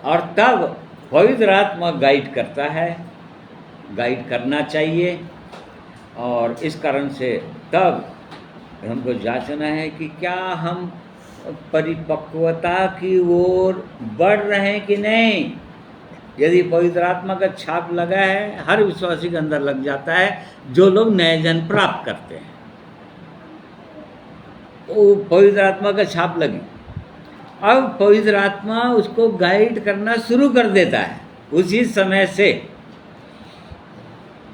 और तब पवित्र आत्मा गाइड करता है, गाइड करना चाहिए। और इस कारण से तब हमको जांचना है कि क्या हम परिपक्वता की ओर बढ़ रहे हैं कि नहीं। यदि पवित्र आत्मा का छाप लगा है, हर विश्वासी के अंदर लग जाता है, जो लोग नए जन्म प्राप्त करते हैं, वो पवित्र आत्मा का छाप लगी। अब पवित्र आत्मा उसको गाइड करना शुरू कर देता है उसी समय से।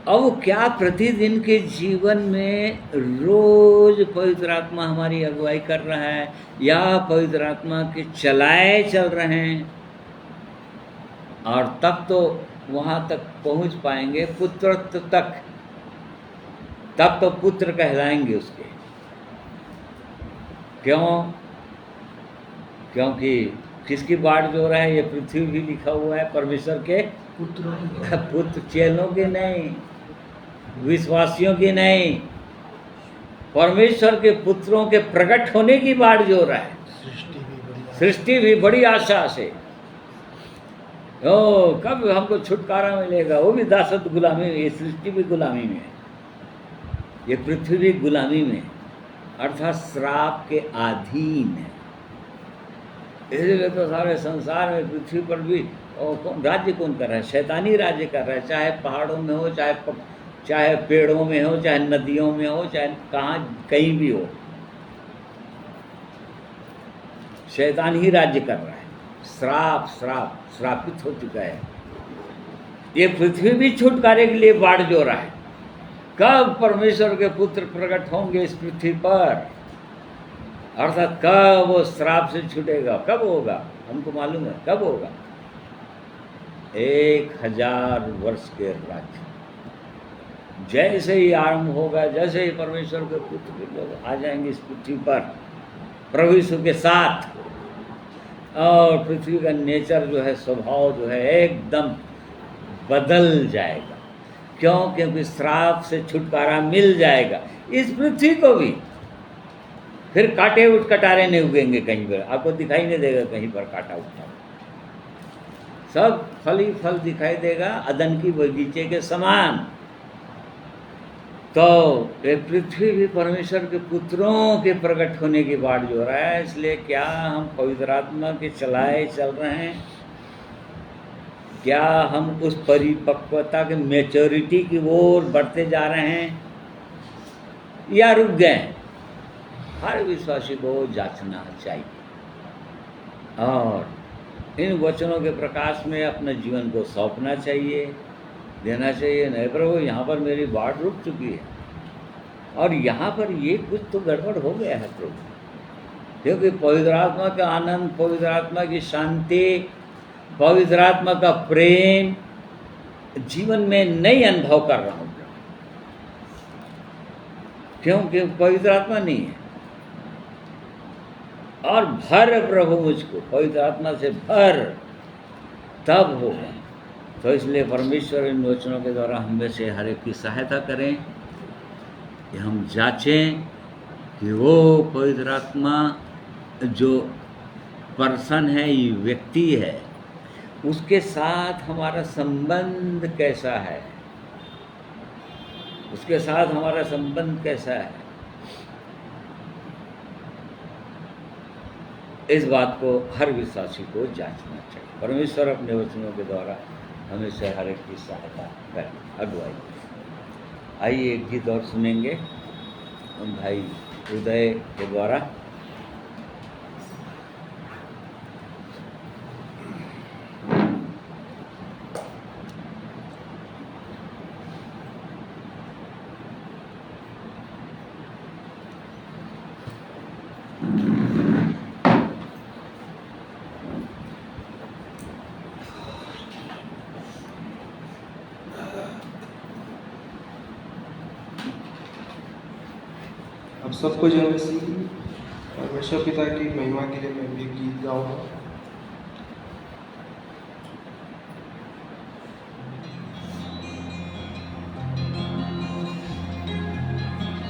अब क्या प्रतिदिन के जीवन में रोज पवित्र आत्मा हमारी अगुवाई कर रहा है, या पवित्र आत्मा के चलाए चल रहे हैं? और तब तो वहाँ तक पहुँच पाएंगे, पुत्रत्व तक, तब तो पुत्र कहलाएंगे उसके। क्यों? क्योंकि किसकी बाट जो रहा है, ये पृथ्वी भी लिखा हुआ है परमेश्वर के पुत्र, चेलों के नहीं, विश्वासियों की नहीं, परमेश्वर के पुत्रों के प्रकट होने की बाट जो रहा है। सृष्टि भी बड़ी आशा से, ओ कब हमको छुटकारा मिलेगा, वो भी दासत्व गुलामी में, ये सृष्टि भी गुलामी में है, ये पृथ्वी भी गुलामी में, अर्थात श्राप के अधीन है। इसलिए तो सारे संसार में, पृथ्वी पर भी राज्य कौन कर रहा है? शैतानी राज्य कर रहा है, चाहे पहाड़ों में हो, चाहे पेड़ों में हो, चाहे नदियों में हो, चाहे कहाँ कहीं भी हो, शैतान ही राज्य कर रहा है। श्रापित हो चुका है। ये पृथ्वी भी छुटकारे के लिए बाट जो रहा है। कब परमेश्वर के पुत्र प्रकट होंगे इस पृथ्वी पर, अर्थात कब वो श्राप से छूटेगा, कब होगा हमको मालूम है, कब होगा? 1000 वर्ष के राज्य जैसे ही आरंभ होगा, जैसे ही परमेश्वर के पुत्र के लोग आ जाएंगे इस पृथ्वी पर प्रभु यीशु के साथ, और पृथ्वी का नेचर जो है, स्वभाव जो है, एकदम बदल जाएगा। क्यों? क्योंकि श्राप से छुटकारा मिल जाएगा इस पृथ्वी को भी। फिर कांटे उठ कटारे नहीं उगेंगे कहीं पर, आपको दिखाई नहीं देगा कहीं पर कांटा उठता, सब फल ही फल दिखाई देगा, अदन की बगीचे के समान। तो ये पृथ्वी भी परमेश्वर के पुत्रों के प्रकट होने की बाट जो रहा है। इसलिए क्या हम पवित्र आत्मा के चलाए चल रहे हैं? क्या हम उस परिपक्वता के मैच्योरिटी की ओर बढ़ते जा रहे हैं, या रुक गए? हर विश्वासी को जांचना चाहिए और इन वचनों के प्रकाश में अपने जीवन को सौंपना चाहिए, देना चाहिए। नहीं प्रभु, यहाँ पर मेरी बाट रुक चुकी है और यहाँ पर ये कुछ तो गड़बड़ हो गया है प्रभु, क्योंकि पवित्र आत्मा का आनंद, पवित्र आत्मा की शांति, पवित्र आत्मा का प्रेम जीवन में नहीं अनुभव कर रहा हूँ। क्योंकि पवित्र आत्मा नहीं है। और भर प्रभु मुझको पवित्र आत्मा से भर, तब होगा। तो इसलिए परमेश्वर इन वचनों के द्वारा हम में से हर एक की सहायता करें कि हम जांचें कि वो पवित्र आत्मा जो पर्सन है, ये व्यक्ति है, उसके साथ हमारा संबंध कैसा है, उसके साथ हमारा संबंध कैसा है। इस बात को हर विश्वासी को जांचना चाहिए। परमेश्वर अपने वचनों के द्वारा हमेशा हर एक की सहायता करें, अगुवाई। आइए एक गीत और सुनेंगे उन भाई उदय के द्वारा। अब सबको जय मसीह। परमेश्वर पिता की महिमा के लिए मैं भी गीत गाऊंगा।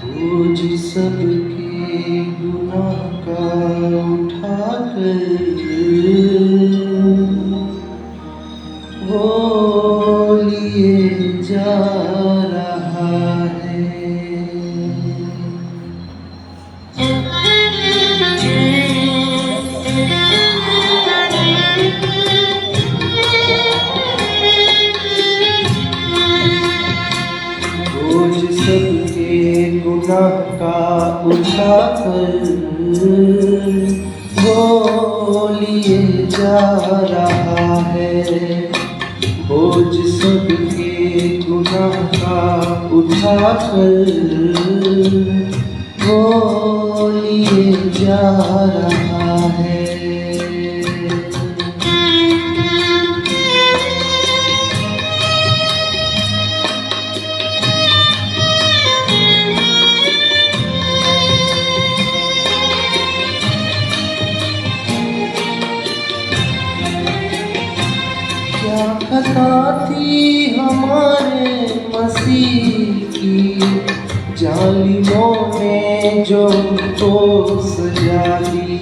बोझ सबके गुनाह का उठाकर वो लिए जा रहा है। बोझ सबके गुनाह का उठाकर वो लिए जा रहा है। बोझ सबके गुनाह का उठाकर वो लिए जा रहा है। क्या खता थी हमारे मसीह की, जालिमों ने जो तो सजा दी।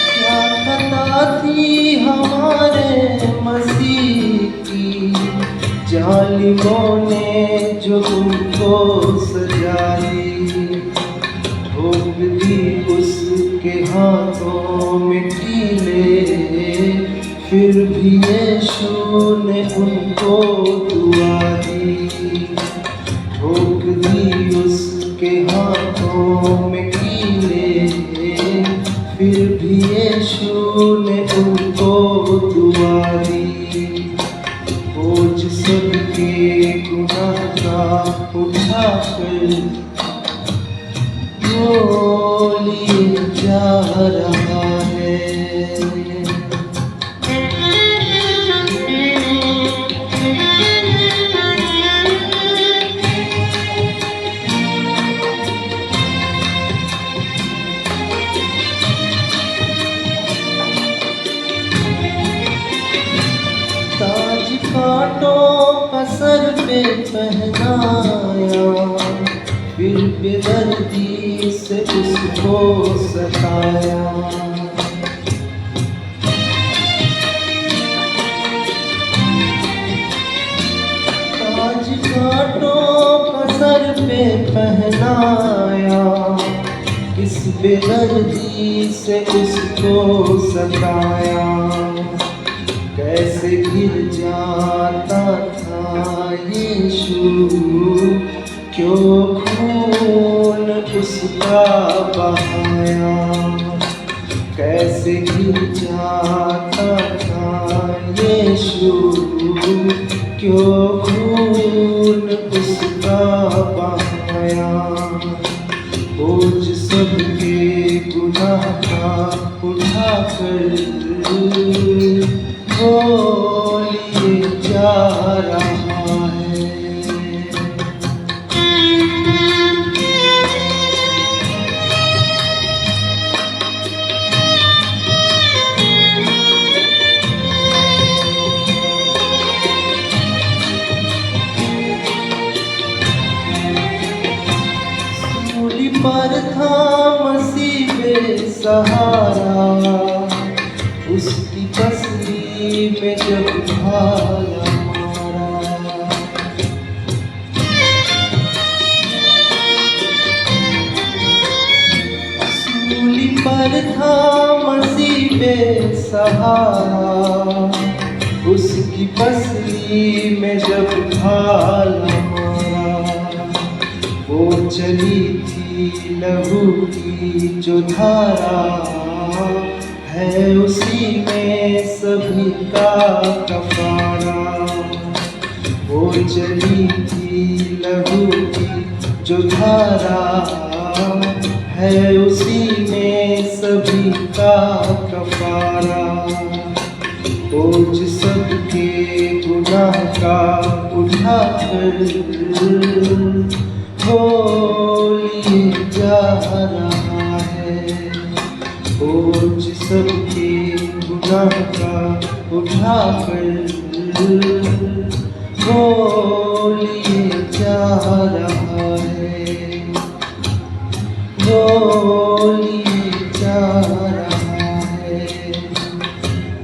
क्या खता थी हमारे मसीह की, जालिमों ने जो तो सजा दी। भोग दी उसके हाथों में कीले, फिर भी यीशु ने उनको दुआ दी। भोग दी उसके हाथों में कीले, फिर भी यीशु ने उनको दुआ दी। बोझ सबके गुनाह का उठाकर वो लिए जा रहा है। ताज कांटों का सर पे पहनाया, फिर बेदर्दी से उसको सताया। ताज कांटों का सर पे पहनाया, किस बेदर्दी से उसको सताया। कैसे गिर जाता था यीशु, क्यों खून उसका बहाया। कैसे गिर जाता था यीशु, क्यों खून उसका बहाया। बोझ सबके गुनाह का उठाकर वो लिए जा रहा है। सूली पर था मसीह बेसहारा, उसकी पसली में जब भाया मारा। दर्द था मसीह पे सहारा, उसकी पसली में जब भाला मारा, वो चली थी लहू की जो धारा, है उसी में सभी का कफारा। वो चली थी लहू की जो धारा, है उसी में सभी का कफारा। बोझ सबके गुनाह का उठाकर वो लिए जा रहा है। बोझ सबके गुनाह का उठाकर वो लिए जा रहा है, वो लिए जा रहा है,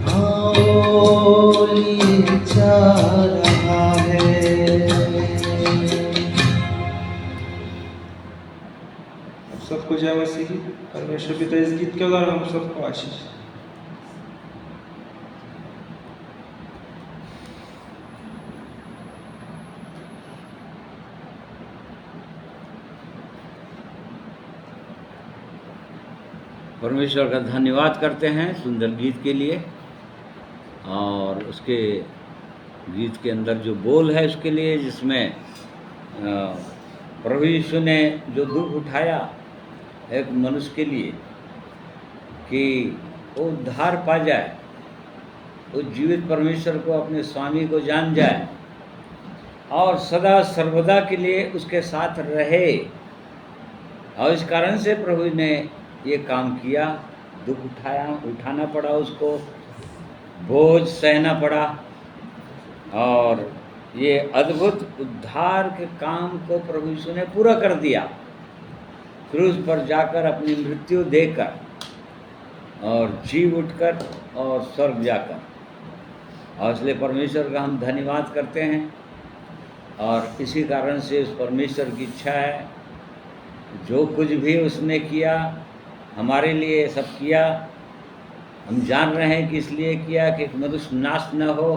हाँ वो लिए जा रहा है। आप सबको जय मसीह। परमेश्वर पिता इस गीत के द्वारा हम सबको आशीष। परमेश्वर का धन्यवाद करते हैं सुंदर गीत के लिए, और उसके गीत के अंदर जो बोल है उसके लिए, जिसमें प्रभु यीशु ने जो दुख उठाया एक मनुष्य के लिए कि वो उद्धार पा जाए, वो जीवित परमेश्वर को अपने स्वामी को जान जाए और सदा सर्वदा के लिए उसके साथ रहे। और इस कारण से प्रभु ने ये काम किया, दुख उठाना पड़ा उसको, बोझ सहना पड़ा, और ये अद्भुत उद्धार के काम को प्रभु यीशु ने पूरा कर दिया, क्रूस पर जाकर अपनी मृत्यु देकर और जी उठकर और स्वर्ग जाकर। और इसलिए परमेश्वर का हम धन्यवाद करते हैं, और इसी कारण से उस परमेश्वर की इच्छा है जो कुछ भी उसने किया हमारे लिए सब किया। हम जान रहे हैं कि इसलिए किया कि मनुष्य नाश न हो,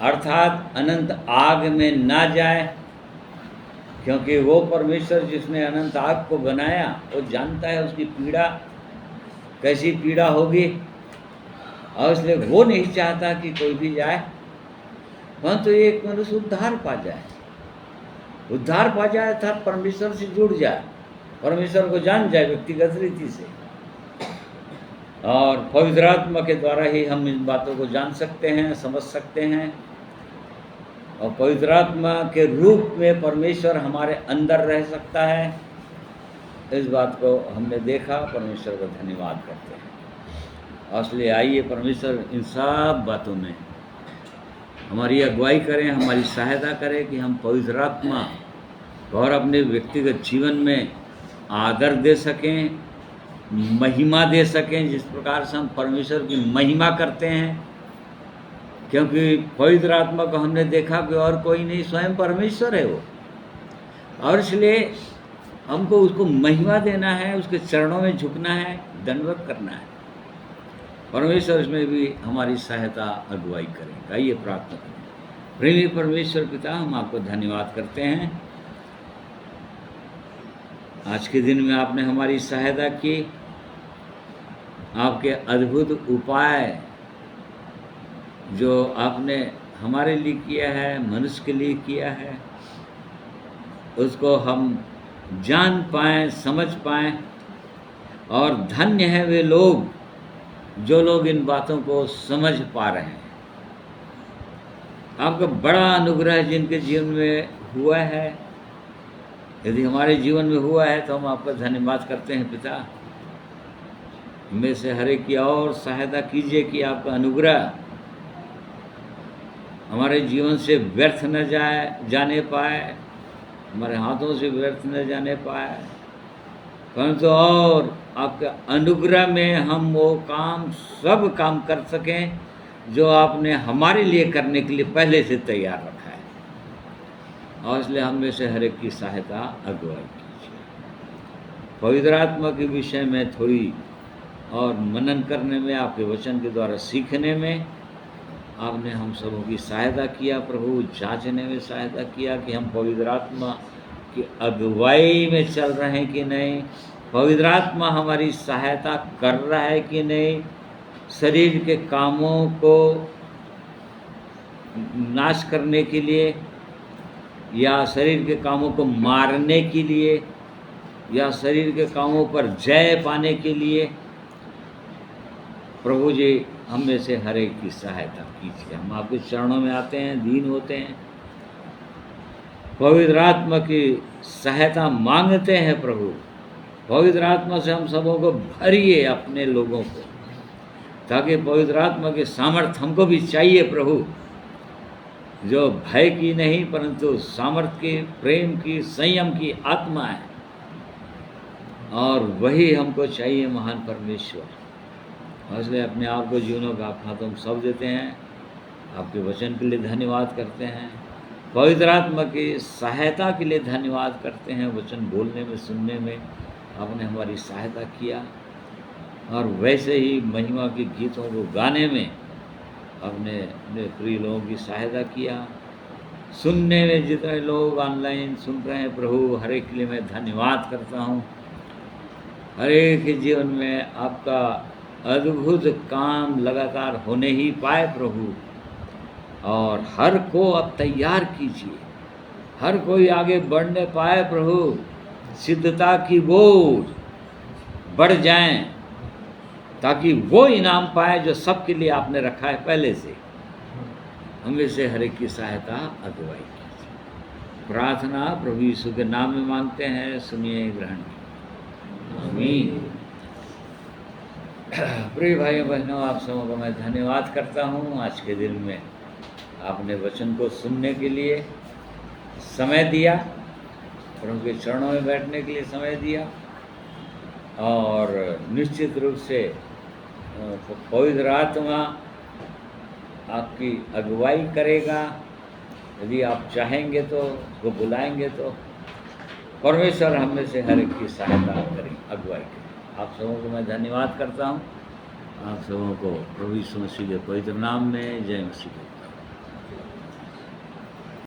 अर्थात अनंत आग में ना जाए, क्योंकि वो परमेश्वर जिसने अनंत आग को बनाया वो जानता है उसकी पीड़ा कैसी पीड़ा होगी, और इसलिए वो नहीं चाहता कि कोई भी जाए, परंतु एक मनुष्य उद्धार पा जाए, उद्धार पा जाए अर्थात परमेश्वर से जुड़ जाए, परमेश्वर को जान जाए व्यक्तिगत रीति से। और पवित्र आत्मा के द्वारा ही हम इन बातों को जान सकते हैं, समझ सकते हैं, और पवित्र आत्मा के रूप में परमेश्वर हमारे अंदर रह सकता है। इस बात को हमने देखा, परमेश्वर का धन्यवाद करते हैं। और इसलिए आइए परमेश्वर इन सब बातों में हमारी अगुवाई करें, हमारी सहायता करें कि हम पवित्र आत्मा और अपने व्यक्तिगत जीवन में आदर दे सकें, महिमा दे सकें, जिस प्रकार से हम परमेश्वर की महिमा करते हैं, क्योंकि पवित्र आत्मा को हमने देखा कि और कोई नहीं, स्वयं परमेश्वर है वो, और इसलिए हमको उसको महिमा देना है, उसके चरणों में झुकना है, दंडवत करना है। परमेश्वर इसमें भी हमारी सहायता अगुवाई करें। आइए प्रार्थना करें। प्रेमी परमेश्वर पिता, हम आपको धन्यवाद करते हैं, आज के दिन में आपने हमारी सहायता की, आपके अद्भुत उपाय जो आपने हमारे लिए किया है, मनुष्य के लिए किया है, उसको हम जान पाएँ, समझ पाएँ, और धन्य है वे लोग जो लोग इन बातों को समझ पा रहे हैं। आपका बड़ा अनुग्रह जिनके जीवन में हुआ है, यदि हमारे जीवन में हुआ है तो हम आपका धन्यवाद करते हैं पिता। में से हर एक की और सहायता कीजिए कि आपका अनुग्रह हमारे जीवन से व्यर्थ न जाने पाए, हमारे हाथों से व्यर्थ न जाने पाए, परंतु और आपके अनुग्रह में हम वो सब काम कर सकें जो आपने हमारे लिए करने के लिए पहले से तैयार रखा है। और इसलिए हम में से हर एक की सहायता अगुवाई कीजिए। पवित्र आत्मा के विषय में थोड़ी और मनन करने में, आपके वचन के द्वारा सीखने में आपने हम सबों की सहायता किया प्रभु। जांचने में सहायता किया कि हम पवित्र आत्मा की अगुवाई में चल रहे हैं कि नहीं, पवित्र आत्मा हमारी सहायता कर रहा है कि नहीं, शरीर के कामों को नाश करने के लिए या शरीर के कामों को मारने के लिए या शरीर के कामों पर जय पाने के लिए। प्रभु जी हम में से हर एक की सहायता कीजिए। हम आपके चरणों में आते हैं, दीन होते हैं, पवित्र आत्मा की सहायता मांगते हैं प्रभु। पवित्र आत्मा से हम सबों को भरिए, अपने लोगों को, ताकि पवित्र आत्मा के सामर्थ्य हमको भी चाहिए प्रभु, जो भय की नहीं परंतु सामर्थ्य की, प्रेम की, संयम की आत्मा है, और वही हमको चाहिए महान परमेश्वर। इसलिए अपने आप को जीवनों का हाथों में सौंप देते हैं, आपके वचन के लिए धन्यवाद करते हैं, पवित्र आत्मा की सहायता के लिए धन्यवाद करते हैं। वचन बोलने में, सुनने में आपने हमारी सहायता किया, और वैसे ही महिमा के गीतों को गाने में आपने अपने प्रिय लोगों की सहायता किया। सुनने में जितने लोग ऑनलाइन सुन रहे हैं प्रभु, हर एक के लिए मैं धन्यवाद करता हूँ। हर एक के जीवन में आपका अद्भुत काम लगातार होने ही पाए प्रभु, और हर को अब तैयार कीजिए, हर कोई आगे बढ़ने पाए प्रभु, सिद्धता की ओर बढ़ जाएं, ताकि वो इनाम पाए जो सबके लिए आपने रखा है पहले से। हमें से हर एक की सहायता अगुवाई कीजिए। प्रार्थना प्रभु यीशु के नाम में मांगते हैं, सुनिए, ग्रहण कीजिए, आमीन। प्रिय भाई बहनों, आप सबों को मैं धन्यवाद करता हूँ। आज के दिन में आपने वचन को सुनने के लिए समय दिया, प्रभु के चरणों में बैठने के लिए समय दिया, और निश्चित रूप से पवित्र आत्मा आपकी अगुवाई करेगा। यदि आप चाहेंगे तो, वो बुलाएंगे तो परमेश्वर हम में से हर एक की सहायता करें, अगुवाई करें। आप सबों को मैं धन्यवाद करता हूँ। आप सबों को प्रभु यीशु मसीह के पवित्र नाम में जय मसीह।